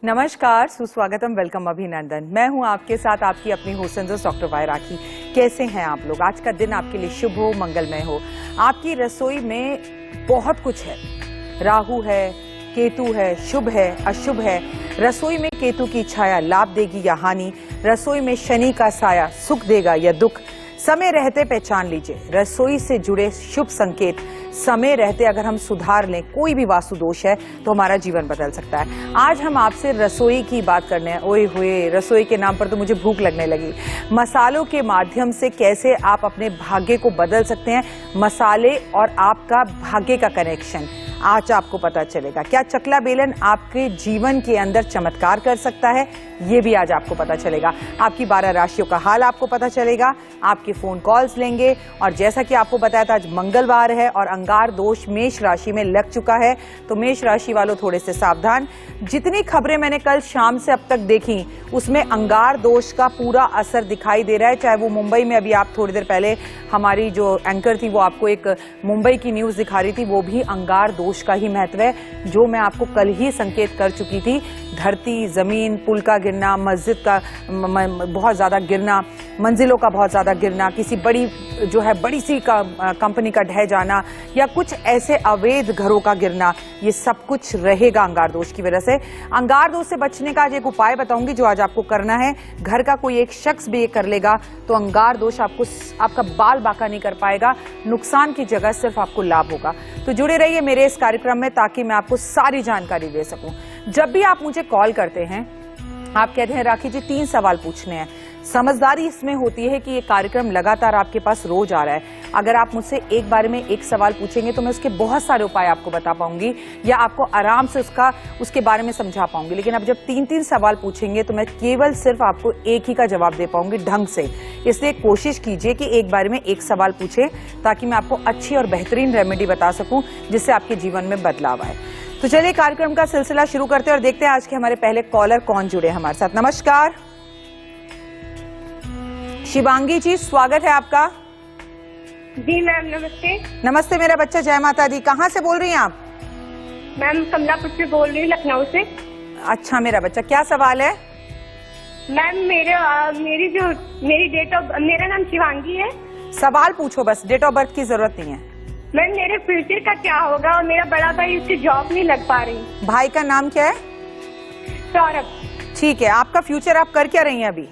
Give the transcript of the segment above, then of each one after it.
नमस्कार, सुस्वागतम, वेलकम, अभिनंदन। मैं हूं आपके साथ आपकी अपनी होस्ट डॉक्टर वाई राखी। कैसे हैं आप लोग? आज का दिन आपके लिए शुभ हो, मंगलमय हो। आपकी रसोई में बहुत कुछ है। राहु है, केतु है, शुभ है, अशुभ है। रसोई में केतु की छाया लाभ देगी या हानि, रसोई में शनि का साया सुख देगा या दुख। समय रहते पहचान लीजिए रसोई से जुड़े शुभ संकेत। समय रहते अगर हम सुधार लें, कोई भी वास्तु दोष है तो हमारा जीवन बदल सकता है। आज हम आपसे रसोई की बात करने हैं। ओए हुए, रसोई के नाम पर तो मुझे भूख लगने लगी। मसालों के माध्यम से कैसे आप अपने भाग्य को बदल सकते हैं, मसाले और आपका भाग्य का कनेक्शन आज आपको पता चलेगा। क्या चकला बेलन आपके जीवन के अंदर चमत्कार कर सकता है, ये भी आज आपको पता चलेगा। आपकी 12 राशियों का हाल आपको पता चलेगा। आपके फोन कॉल्स लेंगे और जैसा कि आपको बताया था आज मंगलवार है और अंगार दोष मेष राशि में लग चुका है, तो मेष राशि वालों थोड़े से सावधान। जितनी खबरें मैंने कल शाम से अब तक देखी उसमें अंगार दोष का पूरा असर दिखाई दे रहा है। चाहे वो मुंबई में, अभी आप थोड़ी देर पहले हमारी जो एंकर थी वो आपको एक मुंबई की न्यूज दिखा रही थी, वो भी अंगार दोष का ही महत्व है, जो मैं आपको कल ही संकेत कर चुकी थी। धरती, जमीन, पुल का गिरना, मस्जिद का बहुत ज्यादा गिरना, मंजिलों का बहुत ज्यादा गिरना, किसी बड़ी जो है बड़ी सी कंपनी का ढह जाना या कुछ ऐसे अवैध घरों का गिरना, ये सब कुछ रहेगा अंगार दोष की वजह से। अंगार दोष से बचने का आज एक उपाय बताऊंगी जो आज आपको करना है। घर का कोई एक शख्स भी ये कर लेगा तो अंगार दोष आपका बाल बाका नहीं कर पाएगा, नुकसान की जगह सिर्फ आपको लाभ होगा। तो जुड़े रहिए मेरे इस कार्यक्रम में ताकि मैं आपको सारी जानकारी दे सकूं। जब भी आप मुझे कॉल करते हैं, आप कहते हैं राखी जी 3 सवाल पूछने हैं। समझदारी इसमें होती है कि ये कार्यक्रम लगातार आपके पास रोज आ रहा है। अगर आप मुझसे एक बार में एक सवाल पूछेंगे तो मैं उसके बहुत सारे उपाय आपको बता पाऊंगी या आपको आराम से उसके बारे में समझा पाऊंगी। लेकिन अब जब 3-3 सवाल पूछेंगे तो मैं केवल सिर्फ आपको एक ही का जवाब दे पाऊंगी ढंग से। इसलिए कोशिश कीजिए कि एक बार में एक सवाल पूछें ताकि मैं आपको अच्छी और बेहतरीन रेमेडी बता सकूं जिससे आपके जीवन में बदलाव आए। तो चलिए कार्यक्रम का सिलसिला शुरू करते हैं और देखते हैं आज के हमारे पहले कॉलर कौन जुड़े हमारे साथ। नमस्कार शिवांगी जी, स्वागत है आपका। जी मैम, नमस्ते। नमस्ते मेरा बच्चा, जय माता दी। कहाँ से बोल रही हैं आप? मैम कमलापुर से बोल रही हूँ, लखनऊ से। अच्छा मेरा बच्चा, क्या सवाल है? मैम मेरा नाम शिवांगी है। सवाल पूछो बस, डेट ऑफ बर्थ की जरूरत नहीं है। मैम मेरे फ्यूचर का क्या होगा और मेरा बड़ा भाई, उसकी जॉब नहीं लग पा रही। भाई का नाम क्या है? सौरभ। ठीक है, आपका फ्यूचर आप कर क्या रही हैं अभी?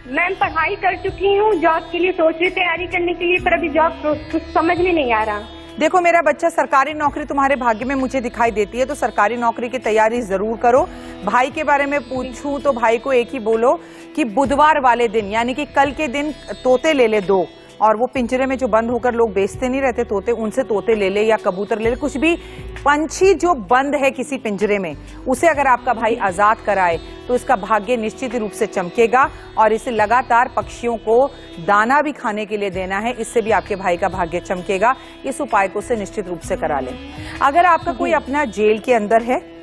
मैम पढ़ाई कर चुकी हूँ, जॉब के लिए सोच रही तैयारी करने के लिए, पर अभी जॉब कुछ समझ में नहीं आ रहा। देखो मेरा बच्चा, सरकारी नौकरी तुम्हारे भाग्य में मुझे दिखाई देती है, तो सरकारी नौकरी की तैयारी जरूर करो। भाई के बारे में पूछूं तो भाई को एक ही बोलो कि बुधवार वाले दिन यानी कि कल के दिन तोते ले ले 2, और वो पिंजरे में जो बंद होकर लोग बेचते नहीं रहते तोते, उनसे तोते ले ले या कबूतर ले ले, कुछ भी पंछी जो बंद है किसी पिंजरे में, उसे अगर आपका भाई आजाद कराए तो इसका भाग्य निश्चित रूप से चमकेगा। और इसे लगातार पक्षियों को दाना भी खाने के लिए देना है, इससे भी आपके भाई का भाग्य चमकेगा। इस उपाय को से निश्चित रूप से करा लें। अगर आपका कोई अपना जेल के अंदर है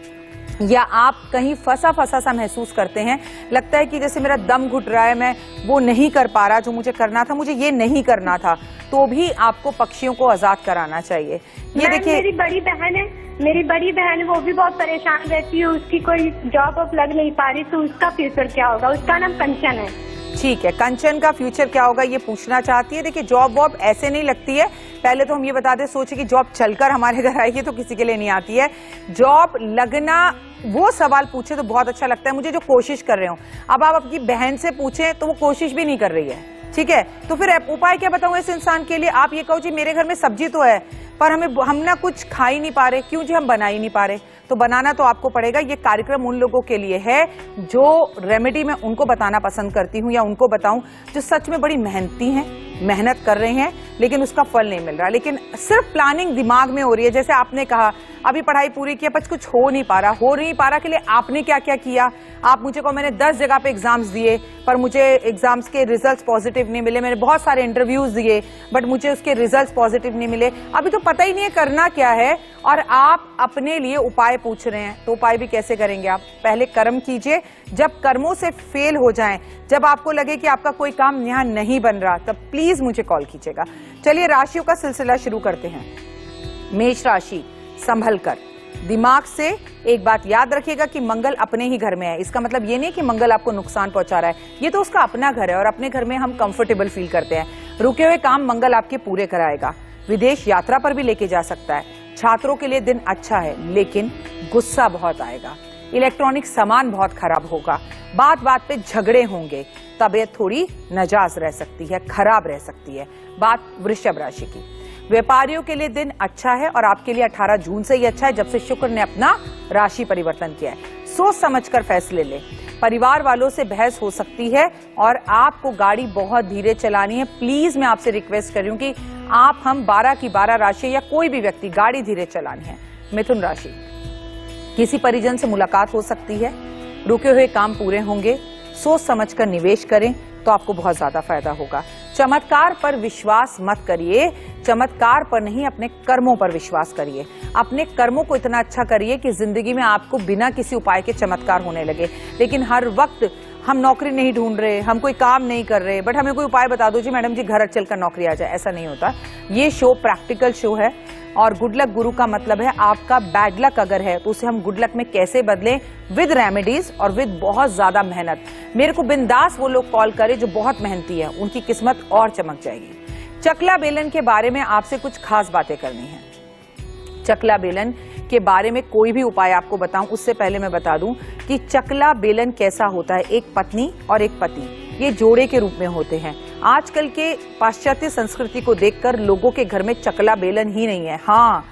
या आप कहीं फंसा सा महसूस करते हैं, लगता है कि जैसे मेरा दम घुट रहा है, मैं वो नहीं कर पा रहा जो मुझे करना था, मुझे ये नहीं करना था, तो भी आपको पक्षियों को आजाद कराना चाहिए। ये देखिए, मेरी बड़ी बहन है, वो भी बहुत परेशान रहती है, उसकी कोई जॉब अब लग नहीं पा रही, तो उसका फ्यूचर क्या होगा? उसका नाम कंचन है। ठीक है, कंचन का फ्यूचर क्या होगा ये पूछना चाहती है। देखिए जॉब वॉब ऐसे नहीं लगती है। पहले तो हम ये बता दें, सोचे कि जॉब चलकर हमारे घर आएगी तो किसी के लिए नहीं आती है। जॉब लगना, वो सवाल पूछे तो बहुत अच्छा लगता है मुझे जो कोशिश कर रहे हो। अब आप अपनी बहन से पूछें तो वो कोशिश भी नहीं कर रही है, ठीक है? तो फिर उपाय क्या बताऊं इस इंसान के लिए? आप ये कहो जी मेरे घर में सब्जी तो है पर हम ना कुछ खा ही नहीं पा रहे। क्यों जी? हम बना ही नहीं पा रहे। तो बनाना तो आपको पड़ेगा। ये कार्यक्रम उन लोगों के लिए है जो रेमेडी मैं उनको बताना पसंद करती हूँ या उनको बताऊं जो सच में बड़ी मेहनती हैं, मेहनत कर रहे हैं लेकिन उसका फल नहीं मिल रहा, लेकिन सिर्फ प्लानिंग दिमाग में हो रही है। जैसे आपने कहा अभी पढ़ाई पूरी की पर कुछ हो नहीं पा रहा के लिए आपने क्या क्या किया? आप मुझे कहो मैंने 10 जगह पे एग्जाम्स दिए पर मुझे एग्जाम्स के रिजल्ट्स पॉजिटिव नहीं मिले। मैंने बहुत सारे इंटरव्यूज दिए बट मुझे उसके रिजल्ट्स पॉजिटिव नहीं मिले। अभी तो पता ही नहीं है करना क्या है और आप अपने लिए उपाय पूछ रहे हैं। तो उपाय भी कैसे करेंगे आप? पहले कर्म कीजिए। जब कर्मों से फेल हो जाएं, जब आपको लगे कि आपका कोई काम यहाँ नहीं बन रहा, तब प्लीज मुझे कॉल कीजिएगा। चलिए राशियों का सिलसिला शुरू करते हैं। मेष राशि, संभल कर, दिमाग से एक बात याद रखिएगा कि मंगल अपने ही घर में है। इसका मतलब ये नहीं कि मंगल आपको नुकसान पहुंचा रहा है, ये तो उसका अपना घर है और अपने घर में हम कंफर्टेबल फील करते हैं। रुके हुए काम मंगल आपके पूरे कराएगा। विदेश यात्रा पर भी लेके जा सकता है। छात्रों के लिए दिन अच्छा है, लेकिन गुस्सा बहुत आएगा। इलेक्ट्रॉनिक सामान बहुत खराब होगा। बात बात पे झगड़े होंगे। तबीयत थोड़ी नाजायज रह सकती है, खराब रह सकती है। बात वृषभ राशि की। व्यापारियों के लिए दिन अच्छा है और आपके लिए 18 जून से ही अच्छा है, जब से शुक्र ने अपना राशि परिवर्तन किया है। सोच समझकर फैसले ले। परिवार वालों से बहस हो सकती है और आपको गाड़ी बहुत धीरे चलानी है। प्लीज मैं आपसे रिक्वेस्ट कर रही हूं कि हम 12 की 12 राशि या कोई भी व्यक्ति गाड़ी धीरे चलानी है। मिथुन राशि, किसी परिजन से मुलाकात हो सकती है। रुके हुए काम पूरे होंगे। सोच समझकर निवेश करें तो आपको बहुत ज्यादा फायदा होगा। चमत्कार पर विश्वास मत करिए, चमत्कार पर नहीं, अपने कर्मों पर विश्वास करिए। अपने कर्मों को इतना अच्छा करिए कि जिंदगी में आपको बिना किसी उपाय के चमत्कार होने लगे। लेकिन हर वक्त हम नौकरी नहीं ढूंढ रहे, हम कोई काम नहीं कर रहे, बट हमें कोई उपाय बता दो जी मैडम जी घर चलकर नौकरी आ जाए, ऐसा नहीं होता। ये शो प्रैक्टिकल शो है और गुड लक गुरु का मतलब है आपका बैड लक अगर है तो उसे हम गुड लक में कैसे बदलें, विद रेमेडीज और विद बहुत ज्यादा मेहनत। मेरे को बिंदास वो लोग कॉल करें जो बहुत मेहनती है, उनकी किस्मत और चमक जाएगी। चकला बेलन के बारे में आपसे कुछ खास बातें करनी है। चकला बेलन के बारे में कोई भी उपाय आपको बताऊं उससे पहले मैं बता दूं कि चकला बेलन कैसा होता है। एक पत्नी और एक पति, ये जोड़े के रूप में होते हैं। आजकल के पाश्चात्य संस्कृति को देखकर लोगों के घर में चकला बेलन ही नहीं है। हाँ,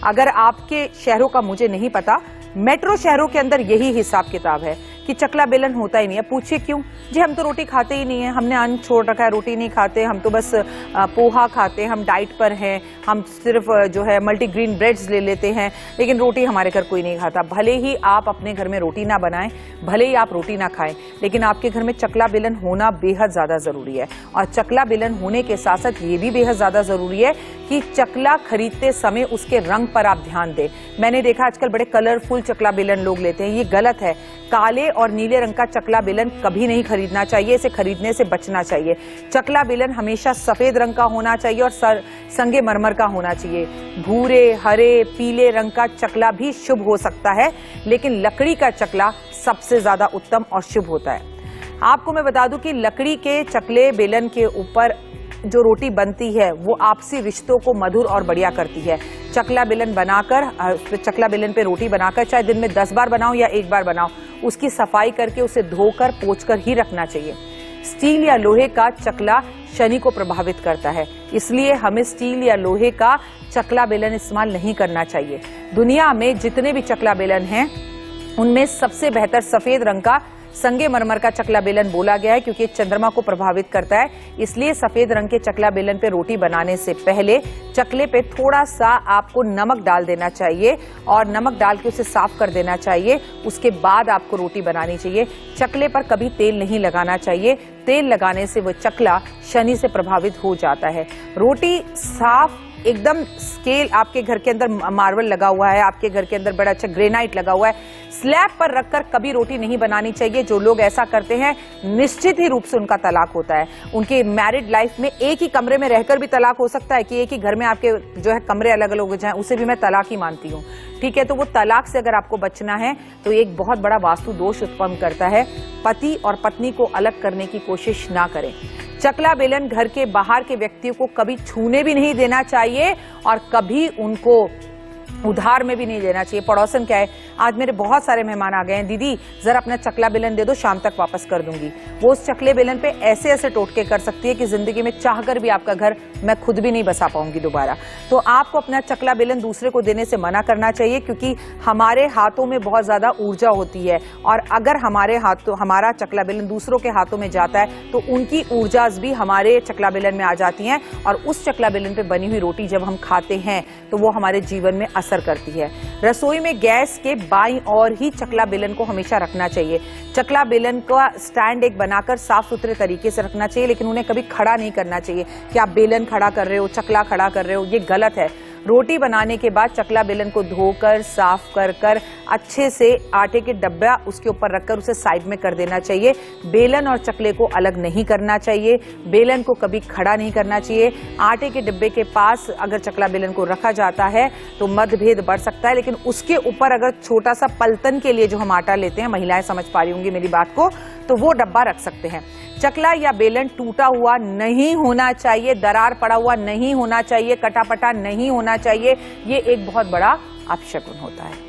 अगर आपके शहरों का मुझे नहीं पता, मेट्रो शहरों के अंदर यही हिसाब किताब है कि चकला बेलन होता ही नहीं है। पूछिए क्यों? जी हम तो रोटी खाते ही नहीं है, हमने अन्न छोड़ रखा है, रोटी नहीं खाते, हम तो बस पोहा खाते हैं, हम डाइट पर हैं, हम सिर्फ जो है मल्टीग्रेन ब्रेड्स ले लेते हैं, लेकिन रोटी हमारे घर कोई नहीं खाता। भले ही आप अपने घर में रोटी ना बनाएं, भले ही आप रोटी ना खाएं, लेकिन आपके घर में चकला बेलन होना बेहद ज्यादा जरूरी है। और चकला बेलन होने के साथ साथ ये भी बेहद ज्यादा जरूरी है कि चकला खरीदते समय उसके रंग पर आप ध्यान दें। मैंने देखा आजकल बड़े कलरफुल चकला बेलन लोग लेते हैं, ये गलत है। काले और नीले रंग का चकला बेलन कभी नहीं खरीदना चाहिए, इसे खरीदने से बचना चाहिए। चकला बेलन हमेशा सफेद रंग का होना चाहिए और संगे मरमर का होना चाहिए। भूरे, हरे, पीले रंग का चकला भी शुभ हो सकता है, लेकिन लकड़ी का चकला सबसे ज्यादा उत्तम और शुभ होता है। आपको मैं बता दूं कि लकड़ी के चकले बेलन के ऊपर जो रोटी बनती है वो आपसी रिश्तों को मधुर और बढ़िया करती है। चकला बेलन बनाकर, चकला बेलन पे रोटी बनाकर चाहे दिन में 10 बार बनाओ या 1 बार बनाओ, उसकी सफाई करके उसे धोकर पोंछकर ही रखना चाहिए। स्टील या लोहे का चकला शनि को प्रभावित करता है, इसलिए हमें स्टील या लोहे का चकला बेलन इस्तेमाल नहीं करना चाहिए। दुनिया में जितने भी चकला बेलन हैं उनमें सबसे बेहतर सफेद रंग का संगे मरमर का चकला बेलन बोला गया है, क्योंकि चंद्रमा को प्रभावित करता है। इसलिए सफेद रंग के चकला बेलन पे रोटी बनाने से पहले चकले पे थोड़ा सा आपको नमक डाल देना चाहिए और नमक डाल के उसे साफ कर देना चाहिए। उसके बाद आपको रोटी बनानी चाहिए। चकले पर कभी तेल नहीं लगाना चाहिए, तेल लगाने से वो चकला शनि से प्रभावित हो जाता है। रोटी साफ एकदम स्केल, आपके घर के अंदर मार्बल लगा हुआ है, आपके घर के अंदर बड़ा अच्छा ग्रेनाइट लगा हुआ है, स्लैब पर रखकर कभी रोटी नहीं बनानी चाहिए। जो लोग ऐसा करते हैं निश्चित ही रूप से उनका तलाक होता है। उनके मैरिड लाइफ में एक ही कमरे में रहकर भी तलाक हो सकता है कि एक ही घर में आपके जो है कमरे अलग अलग हो जाएं, उसे भी मैं तलाक ही मानती हूँ। ठीक है, तो वो तलाक से अगर आपको बचना है तो एक बहुत बड़ा वास्तु दोष उत्पन्न करता है। पति और पत्नी को अलग करने की कोशिश ना करें। चकला बेलन घर के बाहर के व्यक्तियों को कभी छूने भी नहीं देना चाहिए और कभी उनको उधार में भी नहीं देना चाहिए। पड़ोसन क्या है, आज मेरे बहुत सारे मेहमान आ गए हैं, दीदी जरा अपना चकला बेलन दे दो, शाम तक वापस कर दूंगी। वो उस चकले बेलन पे ऐसे ऐसे टोटके कर सकती है कि जिंदगी में चाहकर भी आपका घर मैं खुद भी नहीं बसा पाऊंगी दोबारा। तो आपको अपना चकला बेलन दूसरे को देने से मना करना चाहिए, क्योंकि हमारे हाथों में बहुत ज्यादा ऊर्जा होती है और अगर हमारा चकला बेलन दूसरों के हाथों में जाता है तो उनकी ऊर्जा भी हमारे चकला बेलन में आ जाती है और उस चकला बेलन पे बनी हुई रोटी जब हम खाते हैं तो वो हमारे जीवन में असर करती है। रसोई में गैस के बाईं ओर ही चकला बेलन को हमेशा रखना चाहिए। चकला बेलन का स्टैंड एक बनाकर साफ सुथरे तरीके से रखना चाहिए, लेकिन उन्हें कभी खड़ा नहीं करना चाहिए कि आप बेलन खड़ा कर रहे हो, चकला खड़ा कर रहे हो, ये गलत है। रोटी बनाने के बाद चकला बेलन को धोकर साफ कर अच्छे से आटे के डब्बा उसके ऊपर रखकर उसे साइड में कर देना चाहिए। बेलन और चकले को अलग नहीं करना चाहिए, बेलन को कभी खड़ा नहीं करना चाहिए। आटे के डिब्बे के पास अगर चकला बेलन को रखा जाता है तो मतभेद बढ़ सकता है, लेकिन उसके ऊपर अगर छोटा सा पलतन के लिए जो हम आटा लेते हैं, महिलाएं समझ पा रही होंगी मेरी बात को, तो वो डब्बा रख सकते हैं। चकला या बेलन टूटा हुआ नहीं होना चाहिए, दरार पड़ा हुआ नहीं होना चाहिए, कटापटा नहीं होना चाहिए। ये एक बहुत बड़ा अपशकुन होता है।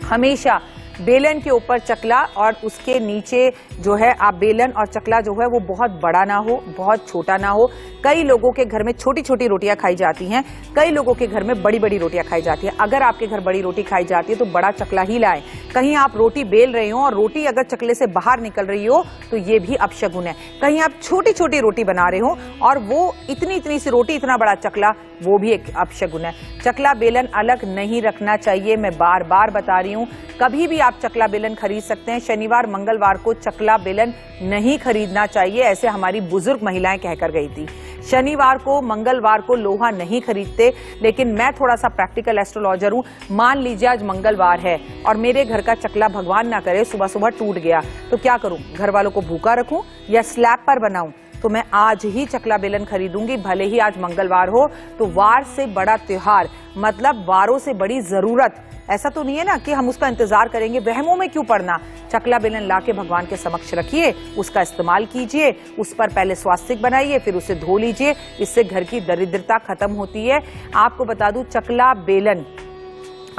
हमेशा बेलन के ऊपर चकला और उसके नीचे जो है आप बेलन और चकला जो है वो बहुत बड़ा ना हो, बहुत छोटा ना हो। कई लोगों के घर में छोटी छोटी रोटियां खाई जाती हैं, कई लोगों के घर में बड़ी बड़ी रोटियां खाई जाती हैं। अगर आपके घर बड़ी रोटी खाई जाती है तो बड़ा चकला ही लाएं। कहीं आप रोटी बेल रहे हो और रोटी अगर चकले से बाहर निकल रही हो तो ये भी अपशगुन है। कहीं आप छोटी छोटी रोटी बना रहे हो और वो इतनी इतनी सी रोटी, इतना बड़ा चकला, वो भी एक अपशगुन है। चकला बेलन अलग नहीं रखना चाहिए। मैं बार बार बता रही हूँ, कभी भी आप चकला बेलन खरीद सकते हैं। शनिवार मंगलवार को चकला बेलन नहीं खरीदना चाहिए, ऐसे हमारी बुजुर्ग महिलाएं कहकर गई थी। शनिवार को मंगलवार को लोहा नहीं खरीदते, लेकिन मैं थोड़ा सा प्रैक्टिकल एस्ट्रोलॉजर हूं। मान लीजिए आज मंगलवार है और मेरे घर का चकला भगवान ना करे सुबह सुबह टूट गया, तो क्या करूं? घर वालों को भूखा रखूं या स्लैब पर बनाऊं? तो मैं आज ही चकला बेलन खरीदूंगी, भले ही आज मंगलवार हो। तो वार से बड़ा त्योहार, मतलब वारों से बड़ी जरूरत, ऐसा तो नहीं है ना कि हम उसका इंतजार करेंगे। वहमों में क्यों पड़ना? चकला बेलन लाके भगवान के समक्ष रखिए, उसका इस्तेमाल कीजिए, उस पर पहले स्वास्तिक बनाइए, फिर उसे धो लीजिए। इससे घर की दरिद्रता खत्म होती है। आपको बता दूं, चकला बेलन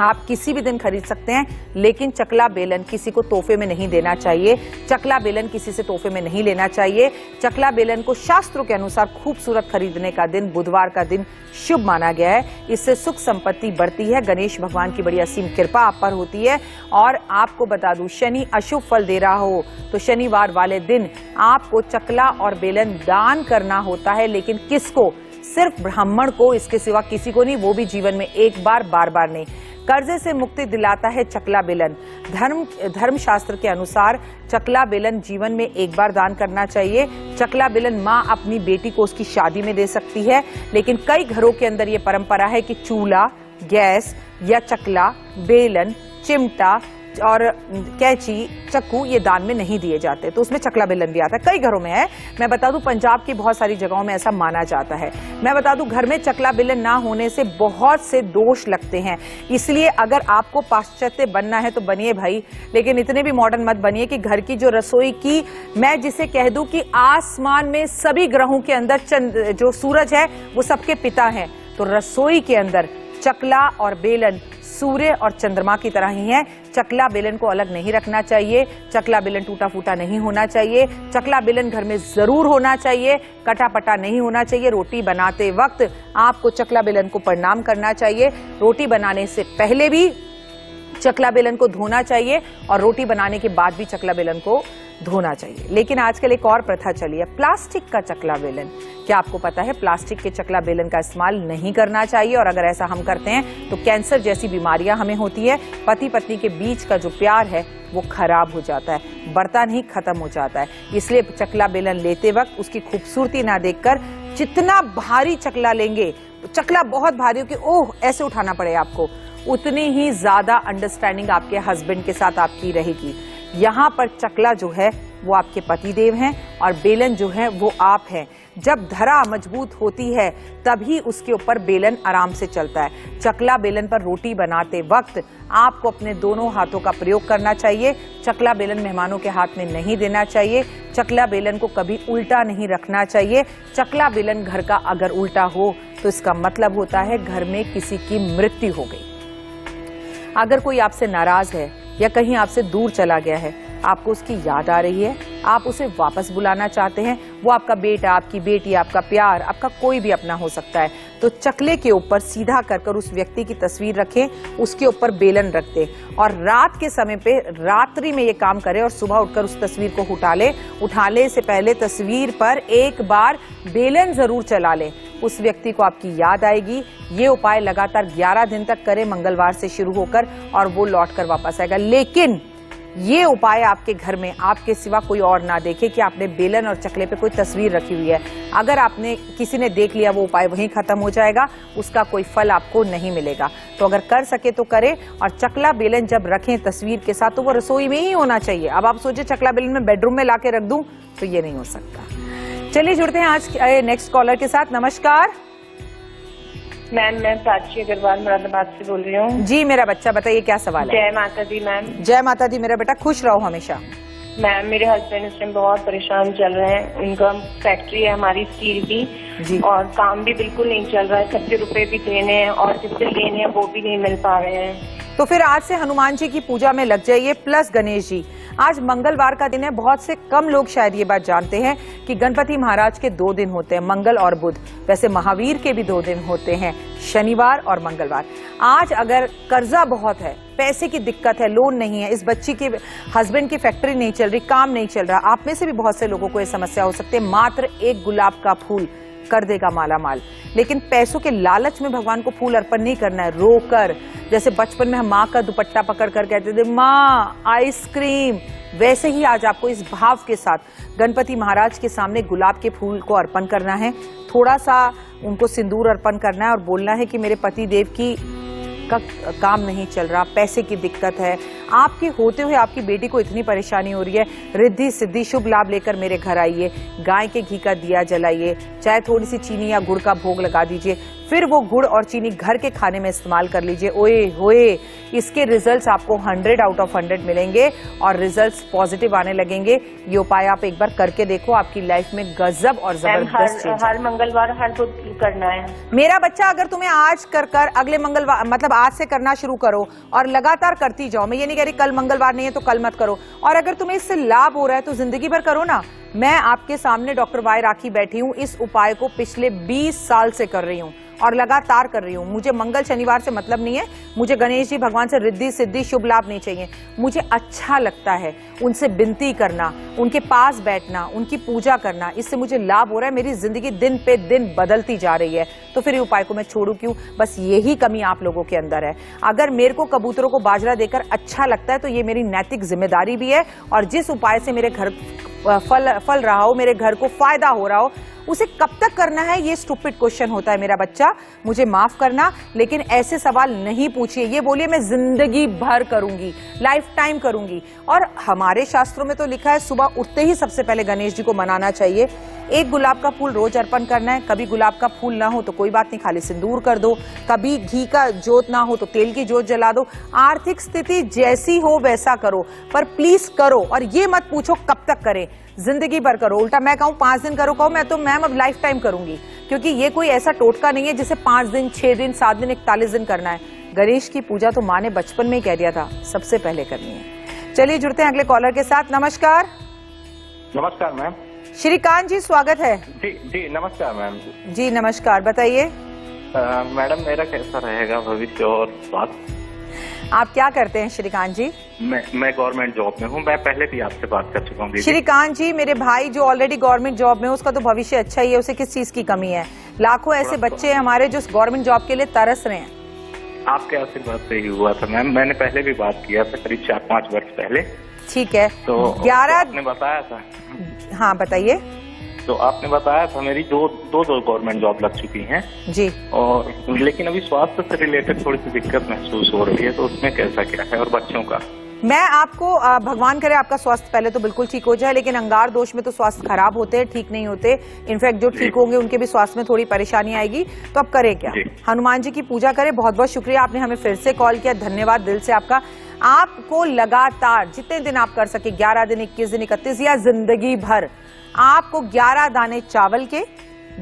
आप किसी भी दिन खरीद सकते हैं, लेकिन चकला बेलन किसी को तोहफे में नहीं देना चाहिए। चकला बेलन किसी से तोहफे में नहीं लेना चाहिए। चकला बेलन को शास्त्रों के अनुसार खूबसूरत खरीदने का दिन बुधवार का दिन शुभ माना गया है। इससे सुख संपत्ति बढ़ती है, गणेश भगवान की बड़ी असीम कृपा आप पर होती है। और आपको बता दूं, शनि अशुभ फल दे रहा हो तो शनिवार वाले दिन आपको चकला और बेलन दान करना होता है, लेकिन किसको? सिर्फ ब्राह्मण को, इसके सिवा किसी को नहीं, वो भी जीवन में एक बार, बार बार नहीं। कर्जे से मुक्ति दिलाता है चकला बेलन। धर्मशास्त्र के अनुसार चकला बेलन जीवन में एक बार दान करना चाहिए। चकला बेलन माँ अपनी बेटी को उसकी शादी में दे सकती है, लेकिन कई घरों के अंदर ये परंपरा है कि चूल्हा, गैस या चकला, बेलन, चिमटा और कैंची, चक्कू ये दान में नहीं दिए जाते, तो उसमें चकला बेलन भी आता है। कई घरों में है। मैं बता दूं, पंजाब की बहुत सारी जगहों में ऐसा माना जाता है। मैं बता दूं, घर में चकला बेलन ना होने से बहुत से दोष लगते हैं। इसलिए अगर आपको पाश्चात्य बनना है तो बनिए भाई, लेकिन इतने भी मॉडर्न मत बनिए कि घर की जो रसोई की, मैं जिसे कह दूं कि आसमान में सभी ग्रहों के अंदर जो सूरज है वो सबके पिता है, तो रसोई के अंदर चकला और बेलन सूर्य और चंद्रमा की तरह ही है। चकला बेलन को अलग नहीं रखना चाहिए। चकला बेलन टूटा फूटा नहीं होना चाहिए। चकला बेलन घर में जरूर होना चाहिए, कटापटा नहीं होना चाहिए। रोटी बनाते वक्त आपको चकला बेलन को प्रणाम करना चाहिए। रोटी बनाने से पहले भी चकला बेलन को धोना चाहिए और रोटी बनाने के बाद भी चकला बेलन को धोना चाहिए। लेकिन आजकल एक और प्रथा चली है, प्लास्टिक का चकला बेलन। क्या आपको पता है, प्लास्टिक के चकला बेलन का इस्तेमाल नहीं करना चाहिए, और अगर ऐसा हम करते हैं तो कैंसर जैसी बीमारियां हमें होती है। पति पत्नी के बीच का जो प्यार है वो खराब हो जाता है, बढ़ता नहीं, खत्म हो जाता है। इसलिए चकला बेलन लेते वक्त उसकी खूबसूरती ना देखकर, जितना भारी चकला लेंगे, चकला बहुत भारी हो कि ओह ऐसे उठाना पड़े आपको, उतनी ही ज्यादा अंडरस्टैंडिंग आपके हस्बैंड के साथ आपकी रहेगी। यहाँ पर चकला जो है वो आपके पति देव हैं और बेलन जो है वो आप हैं। जब धरा मजबूत होती है तभी उसके ऊपर बेलन आराम से चलता है। चकला बेलन पर रोटी बनाते वक्त आपको अपने दोनों हाथों का प्रयोग करना चाहिए। चकला बेलन मेहमानों के हाथ में नहीं देना चाहिए। चकला बेलन को कभी उल्टा नहीं रखना चाहिए। चकला बेलन घर का अगर उल्टा हो तो इसका मतलब होता है घर में किसी की मृत्यु हो गई। अगर कोई आपसे नाराज है या कहीं आपसे दूर चला गया है, आपको उसकी याद आ रही है, आप उसे वापस बुलाना चाहते हैं, वो आपका बेटा, आपकी बेटी, आपका प्यार, आपका कोई भी अपना हो सकता है, तो चकले के ऊपर सीधा कर उस व्यक्ति की तस्वीर रखें, उसके ऊपर बेलन रख दें और रात के समय पे, रात्रि में ये काम करें और सुबह उठकर उस तस्वीर को उठाने से पहले तस्वीर पर एक बार बेलन जरूर चला लें। उस व्यक्ति को आपकी याद आएगी। ये उपाय लगातार 11 दिन तक करें, मंगलवार से शुरू होकर, और वो लौट कर वापस आएगा। लेकिन ये उपाय आपके घर में आपके सिवा कोई और ना देखे कि आपने बेलन और चकले पे कोई तस्वीर रखी हुई है। अगर आपने किसी ने देख लिया वो उपाय वहीं खत्म हो जाएगा, उसका कोई फल आपको नहीं मिलेगा। तो अगर कर सके तो करें। और चकला बेलन जब रखें तस्वीर के साथ तो वो रसोई में ही होना चाहिए। अब आप सोचे चकला बेलन में बेडरूम में लाके रख दूं, तो ये नहीं हो सकता। चलिए जुड़ते हैं आज नेक्स्ट कॉलर के साथ। नमस्कार मैम, मैं प्राची अग्रवाल मुरादाबाद से बोल रही हूँ। जी मेरा बच्चा, बताइए क्या सवाल है। जय माता दी मैम। जय माता दी मेरा बेटा, खुश रहो हमेशा। मैम, मेरे हस्बैंड इस टाइम बहुत परेशान चल रहे हैं। उनका फैक्ट्री है हमारी स्टील जी। की, और काम भी बिल्कुल नहीं चल रहा है। कच्चे रुपए भी देने हैं और जिससे लेने हैं वो भी नहीं मिल पा रहे हैं। तो फिर आज से हनुमान जी की पूजा में लग जाइए, प्लस गणेश जी। आज मंगलवार का दिन है। बहुत से कम लोग शायद ये बात जानते हैं कि गणपति महाराज के 2 दिन होते हैं, मंगल और बुध। वैसे महावीर के भी 2 दिन होते हैं, शनिवार और मंगलवार। आज अगर कर्जा बहुत है, पैसे की दिक्कत है, लोन नहीं है, इस बच्ची के हस्बैंड की फैक्ट्री नहीं चल रही, काम नहीं चल रहा, आप में से भी बहुत से लोगों को ये समस्या हो सकती है। मात्र एक गुलाब का फूल कर देगा माला माल। लेकिन पैसों के लालच में भगवान को फूल अर्पण नहीं करना है, रोकर। जैसे बचपन में हम माँ का दुपट्टा पकड़ कर कहते थे माँ आइसक्रीम, वैसे ही आज आपको इस भाव के साथ गणपति महाराज के सामने गुलाब के फूल को अर्पण करना है। थोड़ा सा उनको सिंदूर अर्पण करना है और बोलना है कि मेरे पति देव की का काम नहीं चल रहा, पैसे की दिक्कत है, आपके होते हुए आपकी बेटी को इतनी परेशानी हो रही है, रिद्धि सिद्धि शुभ लाभ लेकर मेरे घर आइए। गाय के घी का दिया जलाइए, चाहे थोड़ी सी चीनी या गुड़ का भोग लगा दीजिए, फिर वो गुड़ और चीनी घर के खाने में इस्तेमाल कर लीजिए। ओए होए, इसके रिजल्ट्स आपको 100 आउट ऑफ 100 मिलेंगे और रिजल्ट्स पॉजिटिव आने लगेंगे। ये उपाय आप एक बार करके देखो, आपकी लाइफ में गजब और जबरदस्त हर मंगलवार हर बुध करना है। मेरा बच्चा, अगर तुम्हें आज कर अगले मंगलवार, मतलब आज से करना शुरू करो और लगातार करती जाओ। मैं ये नहीं कह रही कल मंगलवार नहीं है तो कल मत करो। और अगर तुम्हें इससे लाभ हो रहा है तो जिंदगी भर करो ना। मैं आपके सामने डॉक्टर वाई राखी बैठी हूँ, इस उपाय को पिछले 20 साल से कर रही हूँ और लगातार कर रही हूँ। मुझे मंगल शनिवार से मतलब नहीं है, मुझे गणेश जी भगवान से रिद्धि सिद्धि शुभ लाभ नहीं चाहिए। मुझे अच्छा लगता है उनसे विनती करना, उनके पास बैठना, उनकी पूजा करना, इससे मुझे लाभ हो रहा है। मेरी जिंदगी दिन पे दिन बदलती जा रही है, तो फिर ये उपाय को मैं छोड़ू क्यों? बस यही कमी आप लोगों के अंदर है। अगर मेरे को कबूतरों को बाजरा देकर अच्छा लगता है तो ये मेरी नैतिक जिम्मेदारी भी है। और जिस उपाय से मेरे घर फल रहा हो, मेरे घर को फायदा हो रहा हो, उसे कब तक करना है ये स्टूपिड क्वेश्चन होता है मेरा बच्चा, मुझे माफ करना। लेकिन ऐसे सवाल नहीं पूछिए, ये बोलिए मैं जिंदगी भर करूंगी, लाइफ टाइम करूंगी। और हमारे शास्त्रों में तो लिखा है सुबह उठते ही सबसे पहले गणेश जी को मनाना चाहिए। एक गुलाब का फूल रोज अर्पण करना है। कभी गुलाब का फूल ना हो तो कोई बात नहीं, खाली सिंदूर कर दो। कभी घी का जोत ना हो तो तेल की जोत जला दो। आर्थिक स्थिति जैसी हो वैसा करो, पर प्लीज करो। और ये मत पूछो कब तक करें, जिंदगी भर करो। उल्टा मैं कहूँ 5 दिन करो, कहूँ मैं तो मैम अब लाइफ टाइम करूंगी, क्योंकि ये कोई ऐसा टोटका नहीं है जिसे 5 दिन 6 दिन 7 दिन 41 दिन करना है। गणेश की पूजा तो माँ ने बचपन में ही कह दिया था सबसे पहले करनी है। चलिए जुड़ते हैं अगले कॉलर के साथ। नमस्कार। नमस्कार मैम। श्रीकांत जी, स्वागत है। जी जी नमस्कार मैम। जी नमस्कार, बताइए। मैडम, मेरा कैसा रहेगा भविष्य और स्वास्थ्य? आप क्या करते हैं श्रीकांत जी? मैं गवर्नमेंट जॉब में हूँ। मैं पहले भी आपसे बात कर चुका हूँ। श्रीकांत जी, मेरे भाई जो ऑलरेडी गवर्नमेंट जॉब में, उसका तो भविष्य अच्छा ही है, उसे किस चीज की कमी है? लाखों ऐसे बच्चे हैं हमारे जो गवर्नमेंट जॉब के लिए तरस रहे हैं। आपके आशीर्वाद से ही हुआ था मैम। मैंने पहले भी बात किया था, करीब 4-5 वर्ष पहले। ठीक है, तो 11 आपने बताया था। हाँ बताइए। तो आपने बताया था मेरी दो गवर्नमेंट जॉब लग चुकी हैं जी, और लेकिन अभी स्वास्थ्य से रिलेटेड थोड़ी सी दिक्कत महसूस हो रही है, तो उसमें कैसा क्या है? और बच्चों का मैं आपको भगवान करे आपका स्वास्थ्य पहले तो बिल्कुल ठीक हो जाए, लेकिन अंगार दोष में तो स्वास्थ्य खराब होते हैं, ठीक नहीं होते। इनफैक्ट जो ठीक होंगे उनके भी स्वास्थ्य में थोड़ी परेशानी आएगी। तो अब करें क्या? हनुमान जी की पूजा करें। बहुत बहुत शुक्रिया, आपने हमें फिर से कॉल किया, धन्यवाद दिल से आपका। आपको लगातार जितने दिन आप कर सके, 11 दिन 21 दिन 31 या जिंदगी भर, आपको 11 दाने चावल के,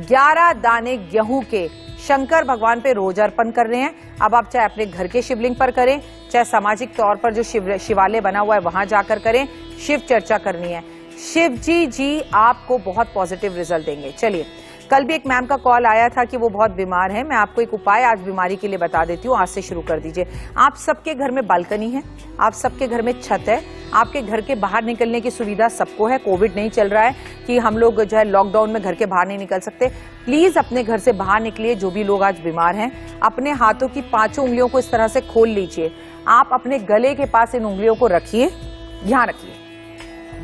11 दाने गेहूं के शंकर भगवान पे रोज अर्पण कर रहे हैं। अब आप चाहे अपने घर के शिवलिंग पर करें, चाहे सामाजिक तौर पर जो शिवालय बना हुआ है वहां जाकर करें। शिव चर्चा करनी है। शिव जी आपको बहुत पॉजिटिव रिजल्ट देंगे। चलिए, कल भी एक मैम का कॉल आया था कि वो बहुत बीमार है। मैं आपको एक उपाय आज बीमारी के लिए बता देती हूँ, आज से शुरू कर दीजिए। आप सबके घर में बालकनी है, आप सबके घर में छत है, आपके घर के बाहर निकलने की सुविधा सबको है। कोविड नहीं चल रहा है कि हम लोग जो है लॉकडाउन में घर के बाहर नहीं निकल सकते। प्लीज अपने घर से बाहर निकलिए। जो भी लोग आज बीमार हैं, अपने हाथों की 5 उंगलियों को इस तरह से खोल लीजिए। आप अपने गले के पास इन उंगलियों को रखिए यहाँ रखिए,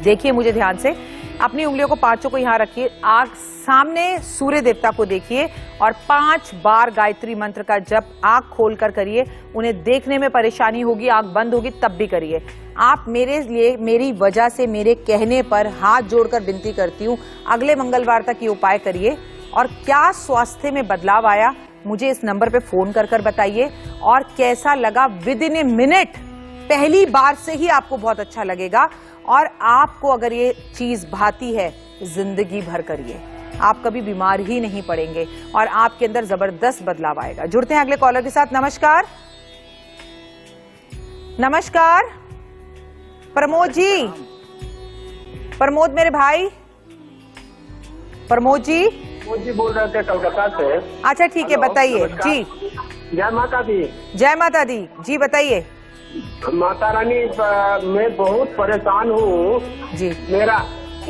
देखिए मुझे ध्यान से, अपनी उंगलियों को पांचों को यहाँ रखिए, आग सामने सूर्य देवता को देखिए और 5 बार गायत्री मंत्र का जप आंख खोलकर करिए। उन्हें देखने में परेशानी होगी, आंख बंद होगी तब भी करिए। आप मेरे लिए, मेरी वजह से, मेरे कहने पर हाथ जोड़कर विनती करती हूँ, अगले मंगलवार तक ये उपाय करिए और क्या स्वास्थ्य में बदलाव आया मुझे इस नंबर पे फोन कर बताइए और कैसा लगा विद इन ए मिनट। पहली बार से ही आपको बहुत अच्छा लगेगा और आपको अगर ये चीज भाती है जिंदगी भर करिए, आप कभी बीमार ही नहीं पड़ेंगे और आपके अंदर जबरदस्त बदलाव आएगा। जुड़ते हैं अगले कॉलर के साथ। नमस्कार, नमस्कार प्रमोद जी। प्रमोद मेरे भाई, प्रमोद जी बोल रहे थे कलकत्ता से। अच्छा ठीक है, बताइए जी। जय माता दी। जय माता दी जी, बताइए। माता रानी, मैं बहुत परेशान हूँ जी।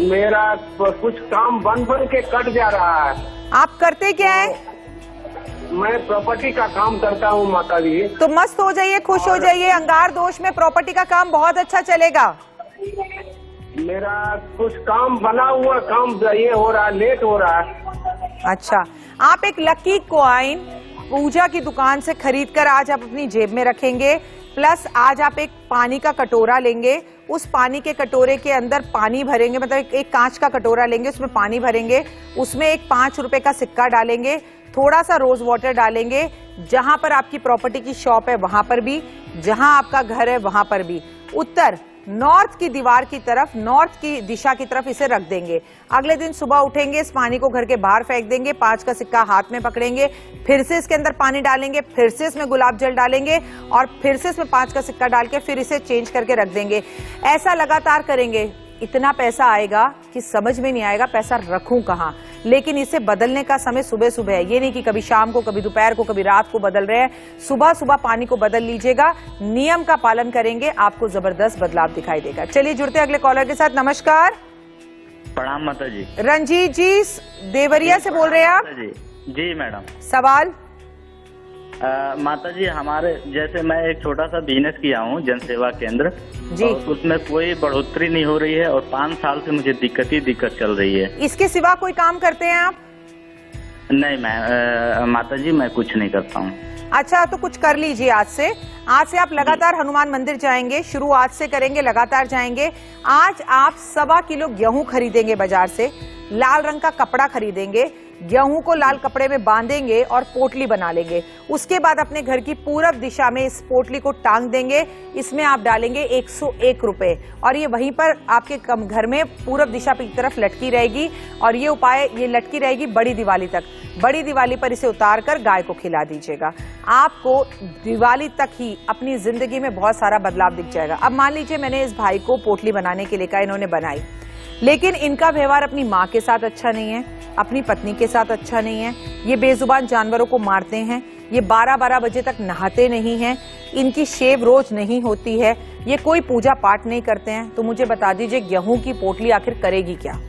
मेरा कुछ काम बन के कट जा रहा है। आप करते क्या है? मैं प्रॉपर्टी का काम करता हूँ माता दी। तो मस्त हो जाइए, खुश हो जाइए। अंगार दोष में प्रॉपर्टी का काम बहुत अच्छा चलेगा। मेरा कुछ काम बना हुआ काम ये हो रहा है, लेट हो रहा है। अच्छा, आप एक लकी कॉइन पूजा की दुकान से खरीद कर आज आप अपनी जेब में रखेंगे। प्लस आज आप एक पानी का कटोरा लेंगे, उस पानी के कटोरे के अंदर पानी भरेंगे, मतलब एक कांच का कटोरा लेंगे, उसमें पानी भरेंगे, उसमें एक 5 रुपए का सिक्का डालेंगे, थोड़ा सा रोज वाटर डालेंगे। जहां पर आपकी प्रॉपर्टी की शॉप है वहां पर भी, जहां आपका घर है वहां पर भी, उत्तर नॉर्थ की दीवार की तरफ, नॉर्थ की दिशा की तरफ इसे रख देंगे। अगले दिन सुबह उठेंगे, इस पानी को घर के बाहर फेंक देंगे, 5 का सिक्का हाथ में पकड़ेंगे, फिर से इसके अंदर पानी डालेंगे, फिर से इसमें गुलाब जल डालेंगे और फिर से इसमें 5 का सिक्का डाल के फिर इसे चेंज करके रख देंगे। ऐसा लगातार करेंगे, इतना पैसा आएगा कि समझ में नहीं आएगा पैसा रखूं कहां। लेकिन इसे बदलने का समय सुबह सुबह है, ये नहीं कि कभी शाम को, कभी दोपहर को, कभी रात को बदल रहे हैं। सुबह सुबह पानी को बदल लीजिएगा, नियम का पालन करेंगे, आपको जबरदस्त बदलाव दिखाई देगा। चलिए जुड़ते हैं अगले कॉलर के साथ। नमस्कार। प्रणाम माता जी। रंजीत जी देवरिया से बोल रहे हैं आप? जी मैडम। सवाल? माता जी, हमारे जैसे मैं एक छोटा सा बिजनेस किया हूँ, जनसेवा केंद्र जी, और उसमें कोई बढ़ोतरी नहीं हो रही है और 5 साल से मुझे दिक्कत चल रही है। इसके सिवा कोई काम करते हैं आप? नहीं मैं माता जी मैं कुछ नहीं करता हूँ। अच्छा, तो कुछ कर लीजिए आज से। आज से आप लगातार हनुमान मंदिर जाएंगे, शुरू आज से करेंगे, लगातार जाएंगे। आज आप 1.25 किलो गेहूं खरीदेंगे बाजार से, लाल रंग का कपड़ा खरीदेंगे, गेहूं को लाल कपड़े में बांधेंगे और पोटली बना लेंगे। उसके बाद अपने घर की पूरब दिशा में इस पोटली को टांग देंगे, इसमें आप डालेंगे 101 रुपए और ये वहीं पर आपके घर में पूरब दिशा की तरफ लटकी रहेगी और ये उपाय ये लटकी रहेगी बड़ी दिवाली तक। बड़ी दिवाली पर इसे उतार कर गाय को खिला दीजिएगा। आपको दिवाली तक ही अपनी जिंदगी में बहुत सारा बदलाव दिख जाएगा। अब मान लीजिए मैंने इस भाई को पोटली बनाने के लिए कहा, इन्होंने बनाई, लेकिन इनका व्यवहार अपनी माँ के साथ अच्छा नहीं है, अपनी पत्नी के साथ अच्छा नहीं है, ये बेजुबान जानवरों को मारते हैं, ये 12-12 बजे तक नहाते नहीं हैं, इनकी शेव रोज नहीं होती है, ये कोई पूजा पाठ नहीं करते हैं। तो मुझे बता दीजिए गेहूं की पोटली आखिर करेगी क्या?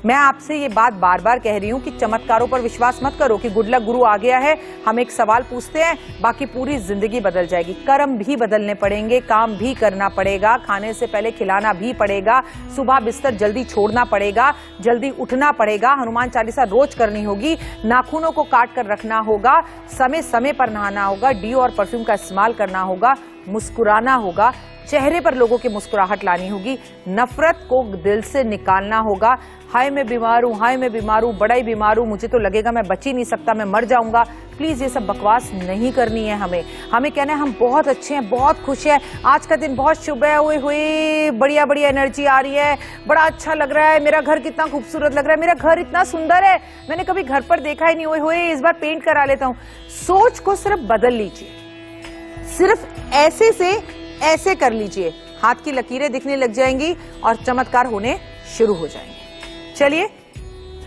मैं आपसे ये बात बार बार कह रही हूँ कि चमत्कारों पर विश्वास मत करो कि गुड लक गुरु आ गया है, हम एक सवाल पूछते हैं, बाकी पूरी जिंदगी बदल जाएगी। कर्म भी बदलने पड़ेंगे, काम भी करना पड़ेगा, खाने से पहले खिलाना भी पड़ेगा, सुबह बिस्तर जल्दी छोड़ना पड़ेगा, जल्दी उठना पड़ेगा, हनुमान चालीसा रोज करनी होगी, नाखूनों को काट कर रखना होगा, समय समय पर नहाना होगा, डीओ और परफ्यूम का इस्तेमाल करना होगा, मुस्कुराना होगा, चेहरे पर लोगों की मुस्कुराहट लानी होगी, नफरत को दिल से निकालना होगा। हाय मैं बीमार हूँ, हाय मैं बीमार हूँ, बड़ा ही बीमार हूँ, मुझे तो लगेगा मैं बच ही नहीं सकता, मैं मर जाऊंगा। प्लीज ये सब बकवास नहीं करनी है। हमें कहना है हम बहुत अच्छे हैं, बहुत खुश हैं, आज का दिन बहुत शुभ है, हुए हुए बढ़िया बढ़िया एनर्जी आ रही है, बड़ा अच्छा लग रहा है, मेरा घर कितना खूबसूरत लग रहा है, मेरा घर इतना सुंदर है, मैंने कभी घर पर देखा ही नहीं, हुए हुए इस बार पेंट करा लेता हूँ। सोच को सिर्फ बदल लीजिए, सिर्फ ऐसे से ऐसे कर लीजिए, हाथ की लकीरें दिखने लग जाएंगी और चमत्कार होने शुरू हो जाएंगे। चलिए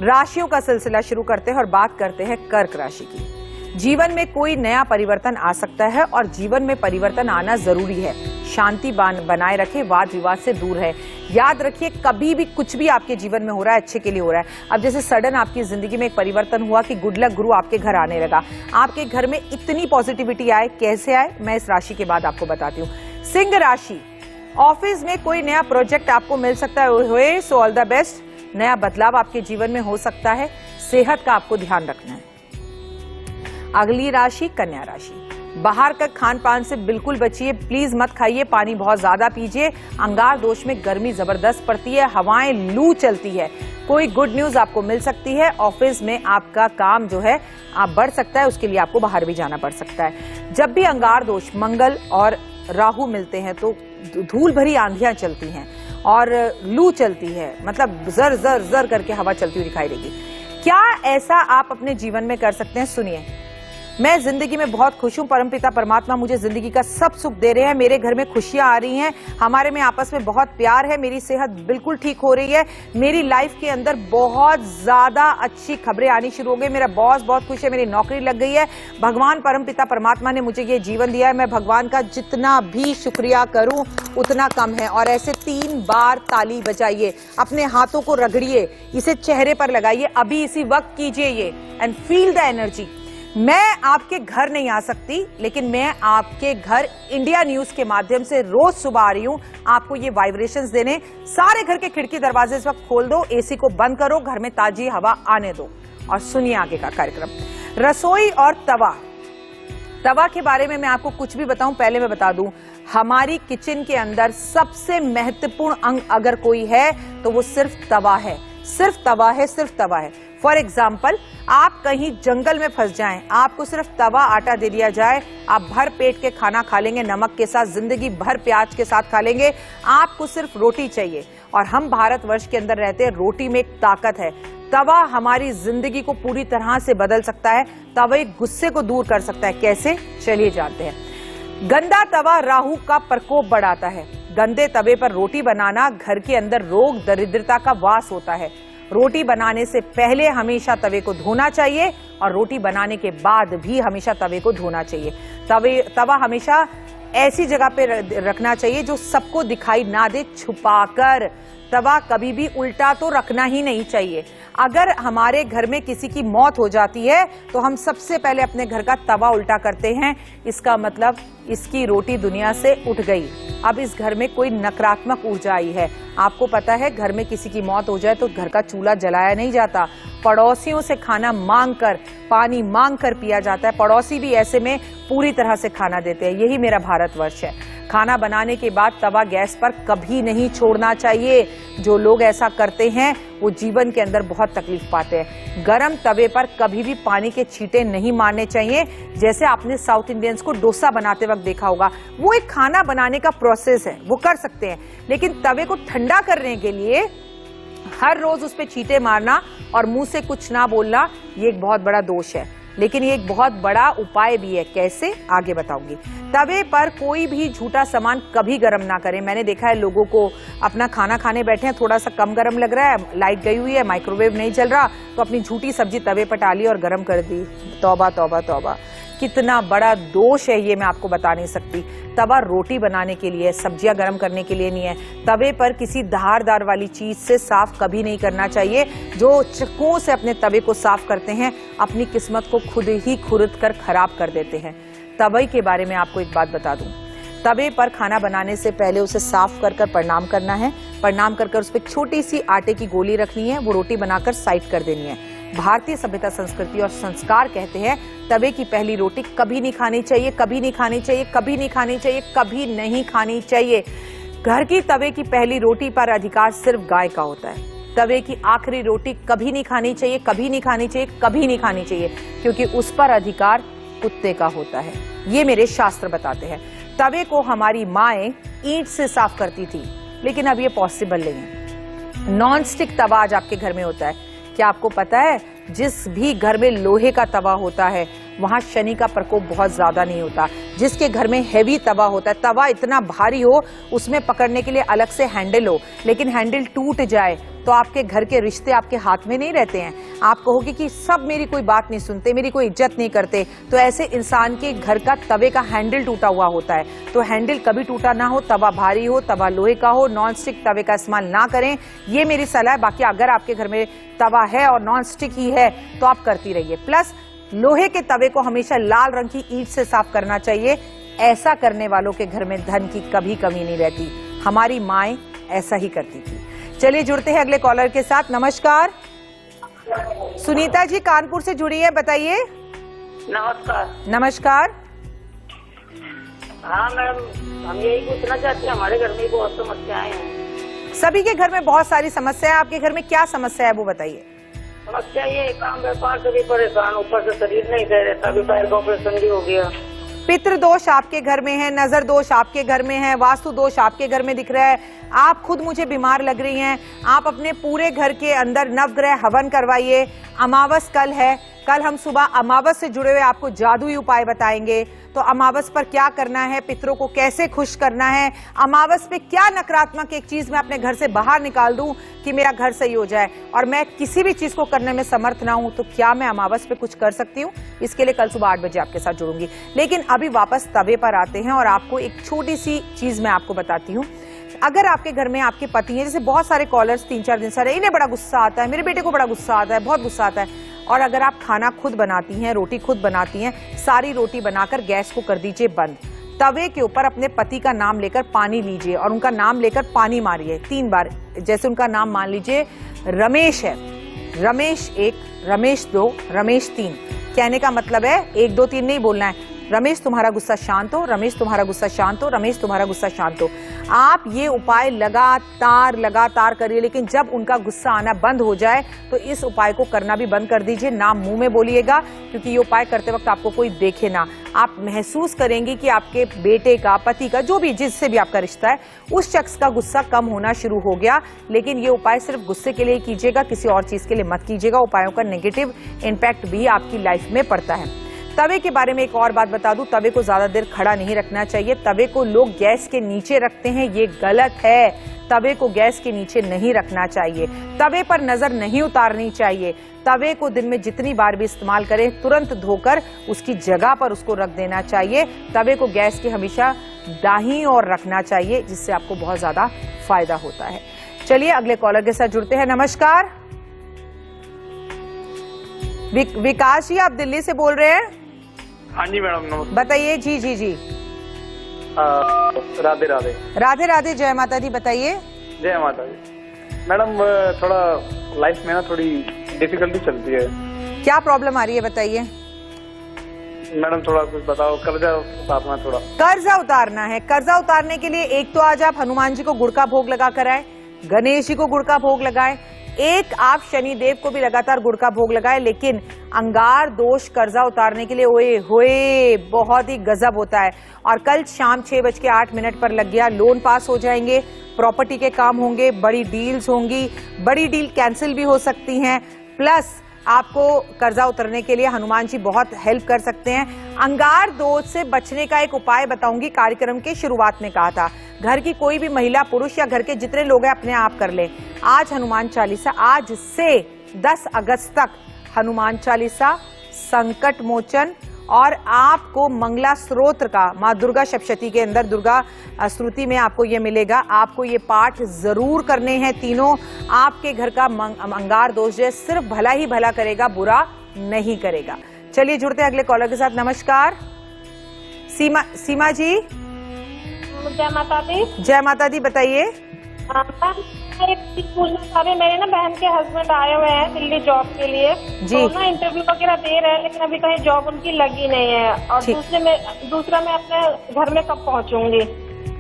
राशियों का सिलसिला शुरू करते हैं और बात करते हैं कर्क राशि की। जीवन में कोई नया परिवर्तन आ सकता है और जीवन में परिवर्तन आना जरूरी है। शांति बनाए रखें, वाद विवाद से दूर है। याद रखिए कभी भी कुछ भी आपके जीवन में हो रहा है अच्छे के लिए हो रहा है। अब जैसे सडन आपकी जिंदगी में एक परिवर्तन हुआ कि गुड लक गुरु आपके घर आने लगा, आपके घर में इतनी पॉजिटिविटी आए, कैसे आए मैं इस राशि के बाद आपको बताती हूँ। सिंह राशि, ऑफिस में कोई नया प्रोजेक्ट आपको मिल सकता है, सो ऑल द बेस्ट। नया बदलाव आपके जीवन में हो सकता है। सेहत का आपको ध्यान रखना है। अगली राशि कन्या राशि। बाहर का खान पान से बिल्कुल बचिए, प्लीज मत खाइए, पानी बहुत ज्यादा पीजिए। अंगार दोष में गर्मी जबरदस्त पड़ती है, हवाएं लू चलती है। कोई गुड न्यूज आपको मिल सकती है। ऑफिस में आपका काम जो है आप बढ़ सकता है, उसके लिए आपको बाहर भी जाना पड़ सकता है। जब भी अंगार दोष मंगल और राहु मिलते हैं तो धूल भरी आंधियां चलती हैं और लू चलती है, मतलब जर जर जर करके हवा चलती हुई दिखाई देगी। क्या ऐसा आप अपने जीवन में कर सकते हैं? सुनिए, मैं जिंदगी में बहुत खुश हूं। परमपिता परमात्मा मुझे जिंदगी का सब सुख दे रहे हैं। मेरे घर में खुशियां आ रही हैं। हमारे में आपस में बहुत प्यार है। मेरी सेहत बिल्कुल ठीक हो रही है। मेरी लाइफ के अंदर बहुत ज्यादा अच्छी खबरें आनी शुरू हो गई। मेरा बॉस बहुत खुश है। मेरी नौकरी लग गई है। भगवान परमपिता परमात्मा ने मुझे ये जीवन दिया है। मैं भगवान का जितना भी शुक्रिया करूं उतना कम है। और ऐसे 3 बार ताली बजाइए, अपने हाथों को रगड़िए, इसे चेहरे पर लगाइए, अभी इसी वक्त कीजिए ये, एंड फील द एनर्जी। मैं आपके घर नहीं आ सकती, लेकिन मैं आपके घर इंडिया न्यूज के माध्यम से रोज सुबह आ रही हूं आपको ये वाइब्रेशंस देने। सारे घर के खिड़की दरवाजे इस वक्त खोल दो, एसी को बंद करो, घर में ताजी हवा आने दो और सुनिए आगे का कार्यक्रम। रसोई और तवा। तवा के बारे में मैं आपको कुछ भी बताऊं, पहले मैं बता दूं, हमारी किचन के अंदर सबसे महत्वपूर्ण अंग अगर कोई है तो वो सिर्फ तवा है। सिर्फ तवा है, सिर्फ तवा है। फॉर एग्जाम्पल, आप कहीं जंगल में फंस जाएं, आपको सिर्फ तवा आटा दे दिया जाए, आप भर पेट के खाना खा लेंगे, नमक के साथ, जिंदगी भर प्याज के साथ खा लेंगे। आपको सिर्फ रोटी चाहिए। और हम भारतवर्ष के अंदर रहते हैं, रोटी में एक ताकत है। तवा हमारी जिंदगी को पूरी तरह से बदल सकता है। तवा गुस्से को दूर कर सकता है। कैसे? चलिए जानते हैं। गंदा तवा राहु का प्रकोप बढ़ाता है। गंदे तवे पर रोटी बनाना घर के अंदर रोग दरिद्रता का वास होता है। रोटी बनाने से पहले हमेशा तवे को धोना चाहिए और रोटी बनाने के बाद भी हमेशा तवे को धोना चाहिए। तवा हमेशा ऐसी जगह पे रखना चाहिए जो सबको दिखाई ना दे, छुपाकर। तवा कभी भी उल्टा तो रखना ही नहीं चाहिए। अगर हमारे घर में किसी की मौत हो जाती है तो हम सबसे पहले अपने घर का तवा उल्टा करते हैं। इसका मतलब इसकी रोटी दुनिया से उठ गई। अब इस घर में कोई नकारात्मक ऊर्जा आई है। आपको पता है, घर में किसी की मौत हो जाए तो घर का चूल्हा जलाया नहीं जाता, पड़ोसियों से खाना मांग कर, पानी मांग कर पिया जाता है। पड़ोसी भी ऐसे में पूरी तरह से खाना देते हैं। यही मेरा भारतवर्ष है। खाना बनाने के बाद तवा गैस पर कभी नहीं छोड़ना चाहिए। जो लोग ऐसा करते हैं वो जीवन के अंदर बहुत तकलीफ पाते हैं। गरम तवे पर कभी भी पानी के छींटे नहीं मारने चाहिए। जैसे आपने साउथ इंडियंस को डोसा बनाते वक्त देखा होगा, वो एक खाना बनाने का प्रोसेस है, वो कर सकते हैं। लेकिन तवे को ठंडा करने के लिए हर रोज उस पर छींटे मारना और मुंह से कुछ ना बोलना, ये एक बहुत बड़ा दोष है। लेकिन ये एक बहुत बड़ा उपाय भी है। कैसे? आगे बताऊंगी। तवे पर कोई भी झूठा सामान कभी गर्म ना करें। मैंने देखा है लोगों को, अपना खाना खाने बैठे हैं, थोड़ा सा कम गर्म लग रहा है, लाइट गई हुई है, माइक्रोवेव नहीं चल रहा, तो अपनी झूठी सब्जी तवे पर डाली और गर्म कर दी। तौबा तौबा तौबा, कितना बड़ा दोष है ये, मैं आपको बता नहीं सकती। तवा रोटी बनाने के लिए, सब्जियां गर्म करने के लिए नहीं है। तवे पर किसी धारदार वाली चीज से साफ कभी नहीं करना चाहिए। जो चक्कुओं से अपने तवे को साफ करते हैं, अपनी किस्मत को खुद ही खुरद कर खराब कर देते हैं। तवे के बारे में आपको एक बात बता दूं, तवे पर खाना बनाने से पहले उसे साफ कर प्रणाम करना है। प्रणाम कर उस पर छोटी सी आटे की गोली रखनी है, वो रोटी बनाकर साइड कर देनी है। भारतीय सभ्यता, संस्कृति और संस्कार कहते हैं तवे की पहली रोटी कभी नहीं खानी चाहिए, कभी नहीं खानी चाहिए, कभी नहीं खानी चाहिए, कभी नहीं खानी चाहिए। घर की तवे की पहली रोटी पर अधिकार सिर्फ गाय का होता है। तवे की आखिरी रोटी कभी नहीं खानी चाहिए, कभी नहीं खानी चाहिए, कभी नहीं खानी चाहिए, क्योंकि उस पर अधिकार कुत्ते का होता है। ये मेरे शास्त्र बताते हैं। तवे को हमारी माएं ईंट से साफ करती थी, लेकिन अब ये पॉसिबल नहीं है। नॉन स्टिक तवा आज आपके घर में होता है। क्या आपको पता है, जिस भी घर में लोहे का तवा होता है वहां शनि का प्रकोप बहुत ज्यादा नहीं होता। जिसके घर में हेवी तवा होता है, तवा इतना भारी हो, उसमें पकड़ने के लिए अलग से हैंडल हो, लेकिन हैंडल टूट जाए तो आपके घर के रिश्ते आपके हाथ में नहीं रहते हैं। आप कहोगे कि सब मेरी कोई बात नहीं सुनते, मेरी कोई इज्जत नहीं करते। तो ऐसे इंसान के घर का तवे का हैंडल टूटा हुआ होता है। तो हैंडल कभी टूटा ना हो, तवा भारी हो, तवा लोहे का हो, नॉन स्टिक तवे का इस्तेमाल ना करें, ये मेरी सलाह है। बाकी अगर आपके घर में तवा है और नॉन स्टिक ही है तो आप करती रहिए। प्लस लोहे के तवे को हमेशा लाल रंग की ईंट से साफ करना चाहिए। ऐसा करने वालों के घर में धन की कभी कमी नहीं रहती। हमारी माएं ऐसा ही करती थी। चलिए जुड़ते हैं अगले कॉलर के साथ। नमस्कार, सुनीता जी कानपुर से जुड़ी है, बताइए। नमस्कार। नमस्कार। हाँ मैडम, हम यही पूछना चाहते हैं, हमारे घर में बहुत समस्याएं हैं। सभी के घर में बहुत सारी समस्या है, आपके घर में क्या समस्या है वो बताइए। समस्या ये है, काम व्यापार से भी परेशान, ऊपर से शरीर नहीं सह रहता, अभी पैर का ऑपरेशन भी हो गया। पितृ दोष आपके घर में है, नजर दोष आपके घर में है, वास्तु दोष आपके घर में दिख रहा है, आप खुद मुझे बीमार लग रही हैं। आप अपने पूरे घर के अंदर नवग्रह हवन करवाइए। अमावस कल है, कल हम सुबह अमावस से जुड़े हुए आपको जादुई उपाय बताएंगे। तो अमावस पर क्या करना है, पितरों को कैसे खुश करना है, अमावस पे क्या नकारात्मक एक चीज मैं अपने घर से बाहर निकाल दूं कि मेरा घर सही हो जाए, और मैं किसी भी चीज को करने में समर्थ ना हूं, तो क्या मैं अमावस पे कुछ कर सकती हूं? इसके लिए कल सुबह 8 बजे आपके साथ जुड़ूंगी। लेकिन अभी वापस तवे पर आते हैं और आपको एक छोटी सी चीज मैं आपको बताती हूँ। अगर आपके घर में आपके पति हैं, जैसे बहुत सारे कॉलर्स 3-4 दिन से, इन्हें बड़ा गुस्सा आता है, मेरे बेटे को बड़ा गुस्सा आता है, बहुत गुस्सा आता है, और अगर आप खाना खुद बनाती हैं, रोटी खुद बनाती हैं, सारी रोटी बनाकर गैस को कर दीजिए बंद। तवे के ऊपर अपने पति का नाम लेकर पानी लीजिए और उनका नाम लेकर पानी मारिए 3 बार। जैसे उनका नाम मान लीजिए रमेश है, रमेश 1, रमेश 2, रमेश 3। कहने का मतलब है 1 2 3 नहीं बोलना है, रमेश तुम्हारा गुस्सा शांत हो, रमेश तुम्हारा गुस्सा शांत हो, रमेश तुम्हारा गुस्सा शांत हो। आप ये उपाय लगातार करिए, लेकिन जब उनका गुस्सा आना बंद हो जाए तो इस उपाय को करना भी बंद कर दीजिए। नाम मुंह में बोलिएगा, क्योंकि ये उपाय करते वक्त आपको कोई देखे ना। आप महसूस करेंगे कि आपके बेटे का, पति का, जो भी जिससे भी आपका रिश्ता है, उस शख्स का गुस्सा कम होना शुरू हो गया। लेकिन ये उपाय सिर्फ गुस्से के लिए कीजिएगा, किसी और चीज के लिए मत कीजिएगा। उपायों का नेगेटिव इम्पैक्ट भी आपकी लाइफ में पड़ता है। तवे के बारे में एक और बात बता दूं, तवे को ज्यादा देर खड़ा नहीं रखना चाहिए। तवे को लोग गैस के नीचे रखते हैं, ये गलत है। तवे को गैस के नीचे नहीं रखना चाहिए। तवे पर नजर नहीं उतारनी चाहिए। तवे को दिन में जितनी बार भी इस्तेमाल करें, तुरंत धोकर उसकी जगह पर उसको रख देना चाहिए। तवे को गैस के हमेशा दाहिनी ओर रखना चाहिए, जिससे आपको बहुत ज्यादा फायदा होता है। चलिए अगले कॉलर के साथ जुड़ते हैं। नमस्कार, विकास जी, आप दिल्ली से बोल रहे हैं? हाँ जी मैडम, नमस्ते। बताइए। जी जी जी, राधे राधे। राधे राधे, जय माता दी, बताइए। जय माता दी। मैडम थोड़ा लाइफ में ना थोड़ी डिफिकल्टी चलती है। क्या प्रॉब्लम आ रही है बताइए। मैडम थोड़ा कुछ बताओ, कर्जा उतारना, थोड़ा कर्जा उतारना है। कर्जा उतारने के लिए एक तो आज आप हनुमान जी को गुड़ का भोग लगा कर आए, गणेश जी को गुड़ का भोग लगाए, एक आप शनि देव को भी लगातार गुड़ का भोग लगाए। लेकिन अंगार दोष कर्जा उतारने के लिए ओए होए बहुत ही गजब होता है। और कल शाम 6:08 पर लग गया, लोन पास हो जाएंगे, प्रॉपर्टी के काम होंगे, बड़ी डील्स होंगी, बड़ी डील कैंसिल भी हो सकती हैं। प्लस आपको कर्जा उतरने के लिए हनुमान जी बहुत हेल्प कर सकते हैं। अंगार दोष से बचने का एक उपाय बताऊंगी, कार्यक्रम के शुरुआत में कहा था। घर की कोई भी महिला, पुरुष या घर के जितने लोग हैं अपने आप कर लें। आज हनुमान चालीसा, आज से 10 अगस्त तक हनुमान चालीसा, संकट मोचन, और आपको मंगला स्त्रोत्र का, माँ दुर्गा सप्तशती के अंदर दुर्गा स्तुति में आपको ये मिलेगा। आपको ये पाठ जरूर करने हैं तीनों। आपके घर का अंगार दोष जो है सिर्फ भला ही भला करेगा, बुरा नहीं करेगा। चलिए जुड़ते हैं अगले कॉलर के साथ। नमस्कार, सीमा जी। जय माता दी। जय माता दी, बताइए। एक चीज पूछना चाह रही, मेरे ना बहन के हस्बैंड आए हुए हैं दिल्ली जॉब के लिए जी। तो ना इंटरव्यू वगैरह दे रहे हैं, लेकिन अभी कहीं जॉब उनकी लगी नहीं है। और दूसरा मैं अपने घर में कब पहुंचूंगी?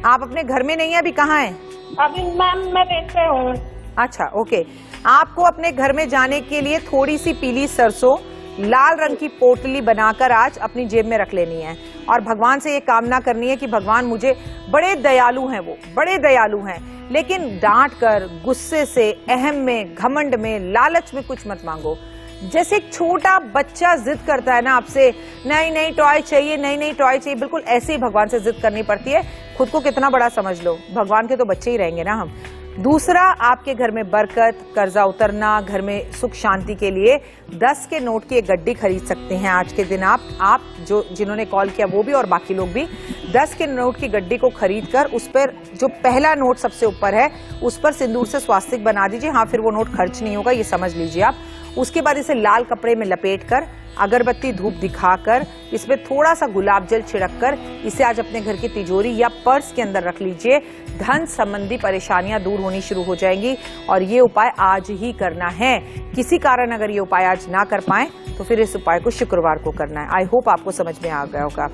आप अपने घर में नहीं है, अभी कहाँ हैं? अभी मैम मैं रेंट पे हूँ। अच्छा, ओके। आपको अपने घर में जाने के लिए थोड़ी सी पीली सरसों, लाल रंग की पोटली बनाकर आज अपनी जेब में रख लेनी है और भगवान से ये कामना करनी है कि भगवान, मुझे, बड़े दयालु हैं वो, बड़े दयालु हैं, लेकिन डांट कर, गुस्से से, अहम में, घमंड में, लालच में कुछ मत मांगो। जैसे एक छोटा बच्चा जिद करता है ना आपसे, नहीं नहीं टॉय चाहिए, नहीं नहीं टॉय चाहिए, बिल्कुल ऐसे ही भगवान से जिद करनी पड़ती है। खुद को कितना बड़ा समझ लो, भगवान के तो बच्चे ही रहेंगे ना हम। दूसरा, आपके घर में बरकत, कर्जा उतरना, घर में सुख शांति के लिए 10 के नोट की एक गड्डी खरीद सकते हैं आज के दिन। आप जो जिन्होंने कॉल किया वो भी और बाकी लोग भी 10 के नोट की गड्डी को खरीद कर उस पर जो पहला नोट सबसे ऊपर है उस पर सिंदूर से स्वास्तिक बना दीजिए। हाँ, फिर वो नोट खर्च नहीं होगा, ये समझ लीजिए आप। उसके बाद इसे लाल कपड़े में लपेटकर, अगरबत्ती धूप दिखाकर, इसमें थोड़ा सा गुलाब जल छिड़ककर इसे आज अपने घर की तिजोरी या पर्स के अंदर रख लीजिए। धन संबंधी परेशानियां दूर होनी शुरू हो जाएंगी और ये उपाय आज ही करना है। किसी कारण अगर ये उपाय आज ना कर पाए तो फिर इस उपाय को शुक्रवार को करना है। आई होप आपको समझ में आ गया होगा।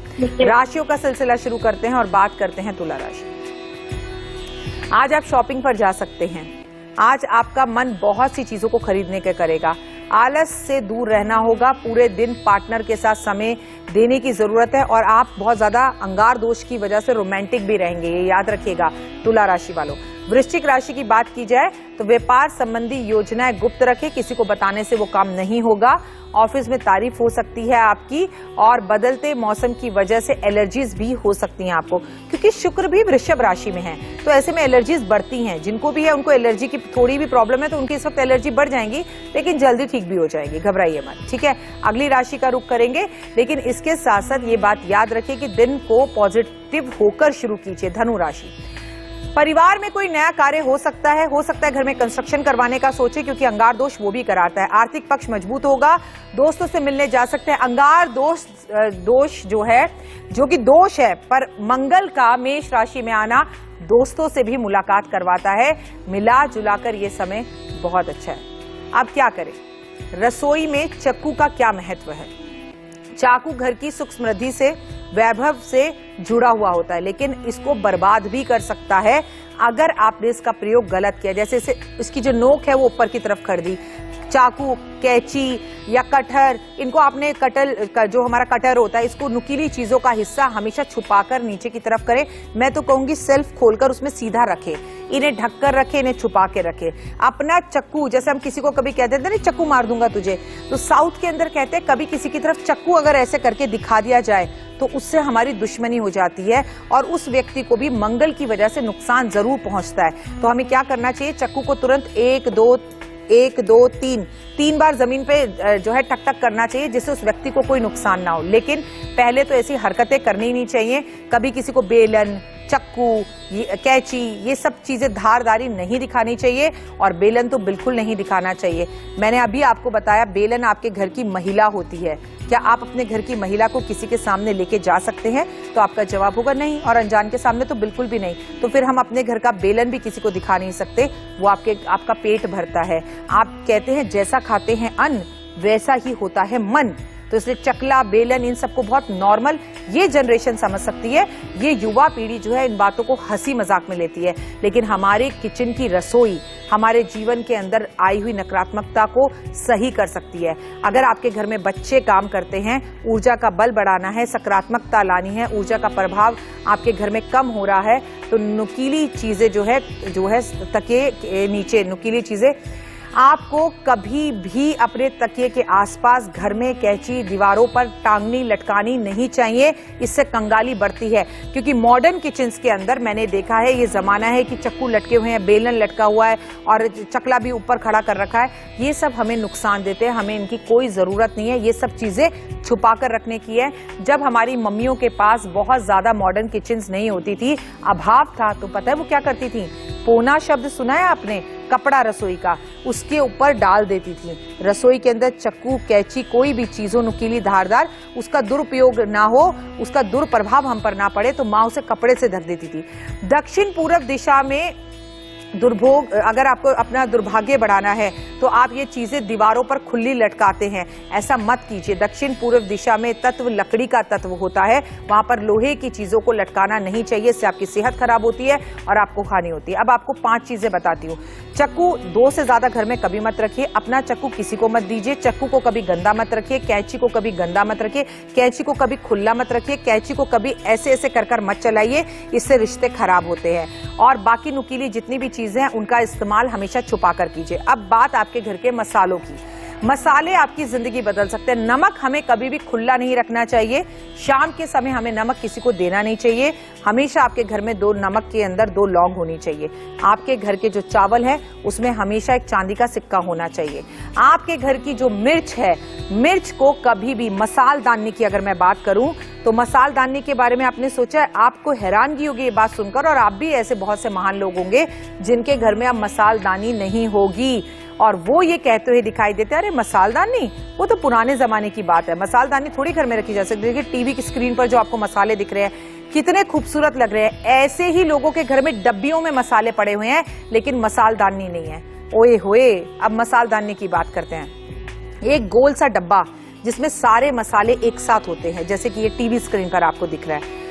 राशियों का सिलसिला शुरू करते हैं और बात करते हैं तुला राशि। आज आप शॉपिंग पर जा सकते हैं। आज आपका मन बहुत सी चीजों को खरीदने के करेगा। आलस से दूर रहना होगा। पूरे दिन पार्टनर के साथ समय देने की जरूरत है और आप बहुत ज्यादा अंगार दोष की वजह से रोमांटिक भी रहेंगे, ये याद रखिएगा तुला राशि वालों। वृश्चिक राशि की बात की जाए तो व्यापार संबंधी योजनाएं गुप्त रखें, किसी को बताने से वो काम नहीं होगा। ऑफिस में तारीफ हो सकती है आपकी और बदलते मौसम की वजह से एलर्जीज भी हो सकती हैं आपको, क्योंकि शुक्र भी वृषभ राशि में है तो ऐसे में एलर्जीज बढ़ती हैं। जिनको भी है उनको एलर्जी की थोड़ी भी प्रॉब्लम है तो उनकी इस वक्त एलर्जी बढ़ जाएंगी, लेकिन जल्दी ठीक भी हो जाएगी, घबराइए मत, ठीक है। अगली राशि का रुख करेंगे, लेकिन इसके साथ साथ ये बात याद रखिए कि दिन को पॉजिटिव होकर शुरू कीजिए। धनु राशि, परिवार में कोई नया कार्य हो सकता है घर में कंस्ट्रक्शन करवाने का सोचे, क्योंकि अंगार दोष वो भी कराता है। आर्थिक पक्ष मजबूत होगा, दोस्तों से मिलने जा सकते हैं। अंगार दोष जो है, जो कि दोष है, पर मंगल का मेष राशि में आना दोस्तों से भी मुलाकात करवाता है। मिला जुलाकर ये समय बहुत अच्छा है। अब क्या करें? रसोई में चाकू का क्या महत्व है? चाकू घर की सुख समृद्धि से, वैभव से जुड़ा हुआ होता है, लेकिन इसको बर्बाद भी कर सकता है अगर आपने इसका प्रयोग गलत किया। जैसे इसकी जो नोक है वो ऊपर की तरफ कर दी। चाकू, कैंची या कटहर, इनको आपने जो हमारा कटहर होता है, इसको नुकीली चीजों का हिस्सा हमेशा छुपाकर नीचे की तरफ करें। मैं तो कहूंगी सेल्फ खोलकर उसमें सीधा रखें, इन्हें ढककर रखें, इन्हें छुपा के रखें। अपना चक्कू, जैसे हम किसी को कभी कहते थे ना चक्कू मार दूंगा तुझे, तो साउथ के अंदर कहते हैं कभी किसी की तरफ चक्कू अगर ऐसे करके दिखा दिया जाए तो उससे हमारी दुश्मनी हो जाती है और उस व्यक्ति को भी मंगल की वजह से नुकसान जरूर पहुंचता है। तो हमें क्या करना चाहिए? चक्कू को तुरंत 1 2 3 बार जमीन पे जो है टक टक करना चाहिए, जिससे उस व्यक्ति को कोई नुकसान ना हो। लेकिन पहले तो ऐसी हरकतें करनी नहीं चाहिए। कभी किसी को बेलन, चक्कू, कैंची, ये सब चीजें धारदारी नहीं दिखानी चाहिए और बेलन तो बिल्कुल नहीं दिखाना चाहिए। मैंने अभी आपको बताया बेलन आपके घर की महिला होती है। क्या आप अपने घर की महिला को किसी के सामने लेके जा सकते हैं? तो आपका जवाब होगा नहीं, और अनजान के सामने तो बिल्कुल भी नहीं। तो फिर हम अपने घर का बेलन भी किसी को दिखा नहीं सकते, वो आपका पेट भरता है। आप कहते हैं जैसा खाते हैं अन्न वैसा ही होता है मन, तो इसलिए चकला, बेलन, इन सबको बहुत नॉर्मल ये जनरेशन समझ सकती है। ये युवा पीढ़ी जो है इन बातों को हंसी मजाक में लेती है, लेकिन हमारे किचन की रसोई हमारे जीवन के अंदर आई हुई नकारात्मकता को सही कर सकती है। अगर आपके घर में बच्चे काम करते हैं, ऊर्जा का बल बढ़ाना है, सकारात्मकता लानी है, ऊर्जा का प्रभाव आपके घर में कम हो रहा है, तो नुकीली चीजें जो है तकिए के नीचे नुकीली चीजें आपको कभी भी अपने तकिए के आसपास घर में कैंची दीवारों पर टांगनी लटकानी नहीं चाहिए। इससे कंगाली बढ़ती है, क्योंकि मॉडर्न किचन्स के अंदर मैंने देखा है ये जमाना है कि चक्कू लटके हुए हैं, बेलन लटका हुआ है और चकला भी ऊपर खड़ा कर रखा है। ये सब हमें नुकसान देते हैं, हमें इनकी कोई जरूरत नहीं है। ये सब चीजें छुपा कर रखने की है। जब हमारी मम्मियों के पास बहुत ज्यादा मॉडर्न किचन्स नहीं होती थी, अभाव था, तो पता है वो क्या करती थी? पोना शब्द सुना है आपने? कपड़ा रसोई का, उसके ऊपर डाल देती थी। रसोई के अंदर चक्कू, कैंची, कोई भी चीजों नुकीली धारदार, उसका दुरुपयोग ना हो, उसका दुष्प्रभाव हम पर ना पड़े, तो माँ उसे कपड़े से ढक देती थी। दक्षिण पूर्व दिशा में दुर्भोग, अगर आपको अपना दुर्भाग्य बढ़ाना है तो आप ये चीजें दीवारों पर खुली लटकाते हैं, ऐसा मत कीजिए। दक्षिण पूर्व दिशा में तत्व लकड़ी का तत्व होता है, वहां पर लोहे की चीजों को लटकाना नहीं चाहिए, इससे आपकी सेहत खराब होती है और आपको हानि होती है। अब आपको 5 चीजें बताती हूँ। चक्कू 2 से ज्यादा घर में कभी मत रखिए। अपना चक्कू किसी को मत दीजिए। चक्कू को कभी गंदा मत रखिए। कैंची को कभी गंदा मत रखिए। कैंची को कभी खुला मत रखिए। कैंची को कभी ऐसे ऐसे कर मत चलाइए, इससे रिश्ते खराब होते हैं। और बाकी नुकीली जितनी भी चीजें हैं उनका इस्तेमाल हमेशा छुपा कर कीजिए। अब बात आपके घर के मसालों की। मसाले आपकी जिंदगी बदल सकते हैं। नमक हमें कभी भी खुला नहीं रखना चाहिए। शाम के समय हमें नमक किसी को देना नहीं चाहिए। हमेशा आपके घर में 2 नमक के अंदर 2 लौंग होनी चाहिए। आपके घर के जो चावल है उसमें हमेशा एक चांदी का सिक्का होना चाहिए। आपके घर की जो मिर्च है, मिर्च को कभी भी, मसालदानी की अगर मैं बात करूं तो मसालदानी के बारे में आपने सोचा है? आपको हैरानगी होगी ये बात सुनकर, और आप भी ऐसे बहुत से महान लोग होंगे जिनके घर में अब मसालदानी नहीं होगी। और वो ये कहते हुए दिखाई देते हैं, अरे मसालदानी वो तो पुराने जमाने की बात है, मसालदानी थोड़ी घर में रखी जा सकती है। देखिए टीवी की स्क्रीन पर जो आपको मसाले दिख रहे हैं कितने खूबसूरत लग रहे हैं, ऐसे ही लोगों के घर में डब्बियों में मसाले पड़े हुए हैं लेकिन मसालदानी नहीं है। ओए होए, अब मसालदानी की बात करते हैं। एक गोल सा डब्बा जिसमें सारे मसाले एक साथ होते हैं, जैसे कि ये टीवी स्क्रीन पर आपको दिख रहा है।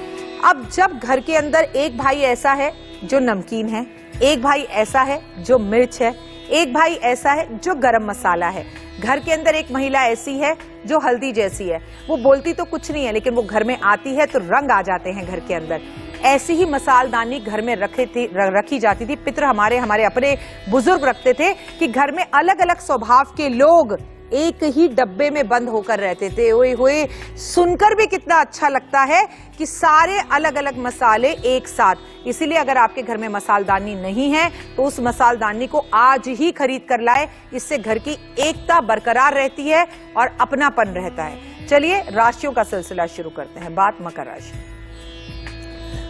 अब जब घर के अंदर एक भाई ऐसा है जो नमकीन है, एक भाई ऐसा है जो मिर्च है, एक भाई ऐसा है जो गरम मसाला है, घर के अंदर एक महिला ऐसी है जो हल्दी जैसी है, वो बोलती तो कुछ नहीं है लेकिन वो घर में आती है तो रंग आ जाते हैं घर के अंदर। ऐसी ही मसालदानी घर में रखी जाती थी। पितर हमारे अपने बुजुर्ग रखते थे कि घर में अलग अलग स्वभाव के लोग एक ही डब्बे में बंद होकर रहते थे। ओए होए, सुनकर भी कितना अच्छा लगता है कि सारे अलग अलग मसाले एक साथ। इसीलिए अगर आपके घर में मसालदानी नहीं है तो उस मसालदानी को आज ही खरीद कर लाए, इससे घर की एकता बरकरार रहती है और अपनापन रहता है। चलिए राशियों का सिलसिला शुरू करते हैं। बात मकर राशि।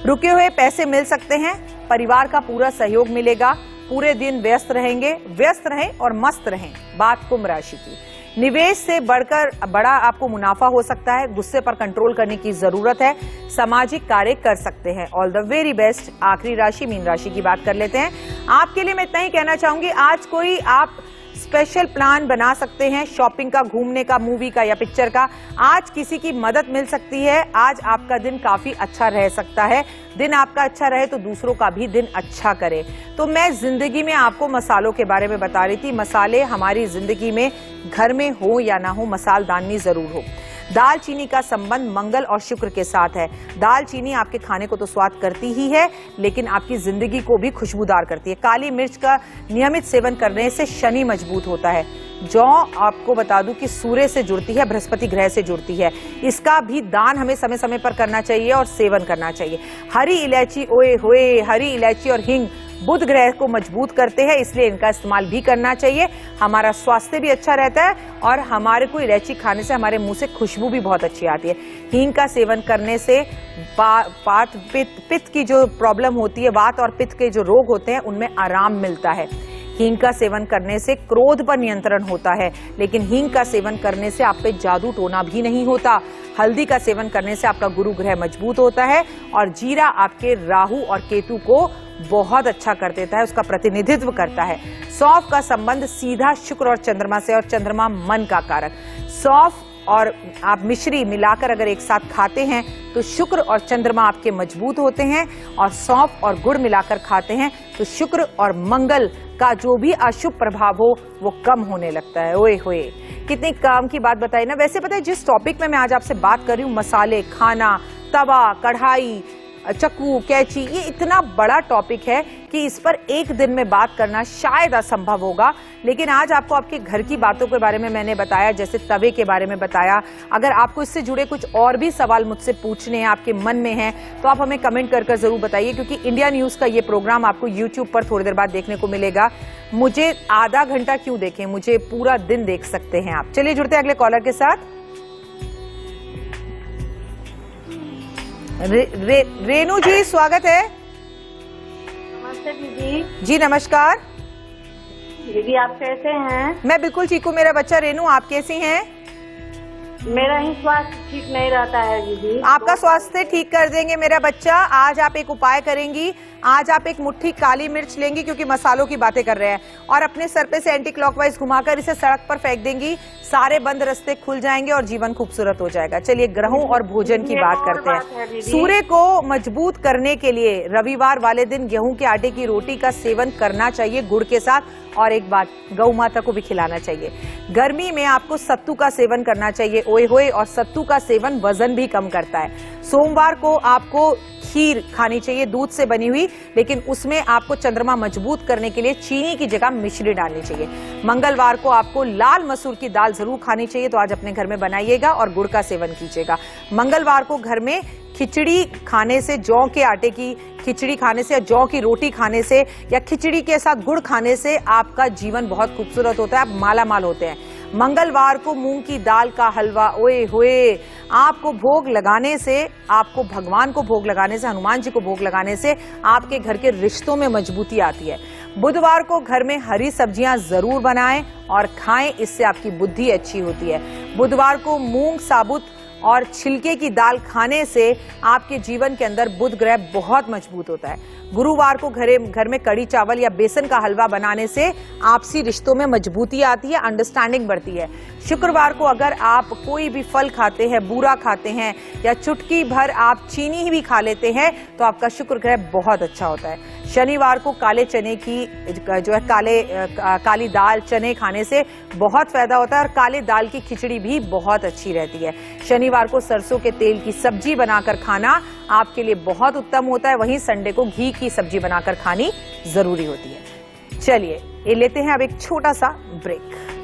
रुके हुए पैसे मिल सकते हैं, परिवार का पूरा सहयोग मिलेगा, पूरे दिन व्यस्त रहेंगे, व्यस्त रहें और मस्त रहें। बात कुंभ राशि की। निवेश से बढ़कर बड़ा आपको मुनाफा हो सकता है, गुस्से पर कंट्रोल करने की जरूरत है, सामाजिक कार्य कर सकते हैं। All the very best. आखिरी राशि मीन राशि की बात कर लेते हैं। आपके लिए मैं इतना ही कहना चाहूंगी, आज कोई आप स्पेशल प्लान बना सकते हैं, शॉपिंग का, घूमने का, मूवी का या पिक्चर का। आज किसी की मदद मिल सकती है, आज आपका दिन काफी अच्छा रह सकता है। दिन आपका अच्छा रहे तो दूसरों का भी दिन अच्छा करे। तो मैं जिंदगी में आपको मसालों के बारे में बता रही थी। मसाले हमारी जिंदगी में घर में हो या ना हो, मसालदानी जरूर हो। दालचीनी का संबंध मंगल और शुक्र के साथ है। दालचीनी आपके खाने को तो स्वाद करती ही है लेकिन आपकी जिंदगी को भी खुशबूदार करती है। काली मिर्च का नियमित सेवन करने से शनि मजबूत होता है। जौ आपको बता दूं कि सूर्य से जुड़ती है, बृहस्पति ग्रह से जुड़ती है, इसका भी दान हमें समय समय पर करना चाहिए और सेवन करना चाहिए। हरी इलायची, ओए होए, हरी इलायची और हिंग बुध ग्रह को मजबूत करते हैं, इसलिए इनका इस्तेमाल भी करना चाहिए। हमारा स्वास्थ्य भी अच्छा रहता है और हमारे को इलायची खाने से हमारे मुंह से खुशबू भी बहुत अच्छी आती है। हींग का सेवन करने से वात पित्त की जो प्रॉब्लम होती है, वात और पित्त के जो रोग होते हैं उनमें आराम मिलता है। हींग का सेवन करने से क्रोध पर नियंत्रण होता है, लेकिन हींग का सेवन करने से आप पे जादू टोना भी नहीं होता। हल्दी का सेवन करने से आपका गुरु ग्रह मजबूत होता है और जीरा आपके राहु और केतु को बहुत अच्छा कर देता है, उसका प्रतिनिधित्व करता है। सौंफ का संबंध सीधा शुक्र और चंद्रमा से, और चंद्रमा मन का कारक। सौंफ और आप मिश्री मिलाकर अगर एक साथ खाते हैं तो शुक्र और चंद्रमा आपके मजबूत होते हैं, और सौंफ और गुड़ मिलाकर खाते हैं तो शुक्र और मंगल का जो भी अशुभ प्रभाव हो वो कम होने लगता है। ओए होए, कितनी काम की बात बताई ना। वैसे पता है जिस टॉपिक में मैं आज आपसे बात कर रही हूँ, मसाले, खाना, तवा, कढ़ाई, चक्कू, कैंची, ये इतना बड़ा टॉपिक है कि इस पर एक दिन में बात करना शायद असंभव होगा। लेकिन आज आपको आपके घर की बातों के बारे में मैंने बताया, जैसे तवे के बारे में बताया। अगर आपको इससे जुड़े कुछ और भी सवाल मुझसे पूछने हैं, आपके मन में हैं, तो आप हमें कमेंट कर जरूर बताइए, क्योंकि इंडिया न्यूज का ये प्रोग्राम आपको यूट्यूब पर थोड़ी देर बाद देखने को मिलेगा। मुझे आधा घंटा क्यों देखें, मुझे पूरा दिन देख सकते हैं आप। चलिए जुड़ते हैं अगले कॉलर के साथ। रेनू जी, स्वागत है। नमस्ते दीदी। जी नमस्कार दीदी, आप कैसे हैं? मैं बिल्कुल ठीक हूँ। मेरा बच्चा रेनू, आप कैसी हैं? मेरा ही स्वास्थ्य ठीक नहीं रहता है दीदी। आपका स्वास्थ्य ठीक कर देंगे मेरा बच्चा। आज आप एक उपाय करेंगी। आज आप एक मुट्ठी काली मिर्च लेंगी, क्योंकि मसालों की बातें कर रहे हैं, और अपने सर पे से एंटी क्लॉकवाइज घुमाकर इसे सड़क पर फेंक देंगी। सारे बंद रास्ते खुल जाएंगे और जीवन खूबसूरत हो जाएगा। चलिए ग्रहों और भोजन की बात करते हैं। सूर्य को मजबूत करने के लिए रविवार वाले दिन गेहूं के आटे की रोटी का सेवन करना चाहिए गुड़ के साथ, और एक बात, गौ माता को भी खिलाना चाहिए। गर्मी में आपको सत्तू का सेवन करना चाहिए। ओए होए, और सत्तू का सेवन वजन भी कम करता है। सोमवार को आपको खीर खानी चाहिए, दूध से बनी हुई, लेकिन उसमें आपको चंद्रमा मजबूत करने के लिए चीनी की जगह मिश्री डालनी चाहिए। मंगलवार को आपको लाल मसूर की दाल जरूर खानी चाहिए, तो आज अपने घर में बनाइएगा और गुड़ का सेवन कीजिएगा। मंगलवार को घर में खिचड़ी खाने से, जौ के आटे की खिचड़ी खाने से, या जौ की रोटी खाने से, या खिचड़ी के साथ गुड़ खाने से आपका जीवन बहुत खूबसूरत होता है, आप माला माल होते हैं। मंगलवार को मूंग की दाल का हलवा, ओए होए, आपको भोग लगाने से, आपको भगवान को भोग लगाने से, हनुमान जी को भोग लगाने से आपके घर के रिश्तों में मजबूती आती है। बुधवार को घर में हरी सब्जियां जरूर बनाएं और खाएं, इससे आपकी बुद्धि अच्छी होती है। बुधवार को मूंग साबुत और छिलके की दाल खाने से आपके जीवन के अंदर बुध ग्रह बहुत मजबूत होता है। गुरुवार को घर में कड़ी चावल या बेसन का हलवा बनाने से आपसी रिश्तों में मजबूती आती है, अंडरस्टैंडिंग बढ़ती है। शुक्रवार को अगर आप कोई भी फल खाते हैं, बूरा खाते हैं या चुटकी भर आप चीनी भी खा लेते हैं तो आपका शुक्र ग्रह बहुत अच्छा होता है। शनिवार को काले चने की जो है काली दाल चने खाने से बहुत फायदा होता है और काले दाल की खिचड़ी भी बहुत अच्छी रहती है। शनिवार को सरसों के तेल की सब्जी बनाकर खाना आपके लिए बहुत उत्तम होता है। वहीं संडे को घी की सब्जी बनाकर खानी जरूरी होती है। चलिए ये लेते हैं अब एक छोटा सा ब्रेक।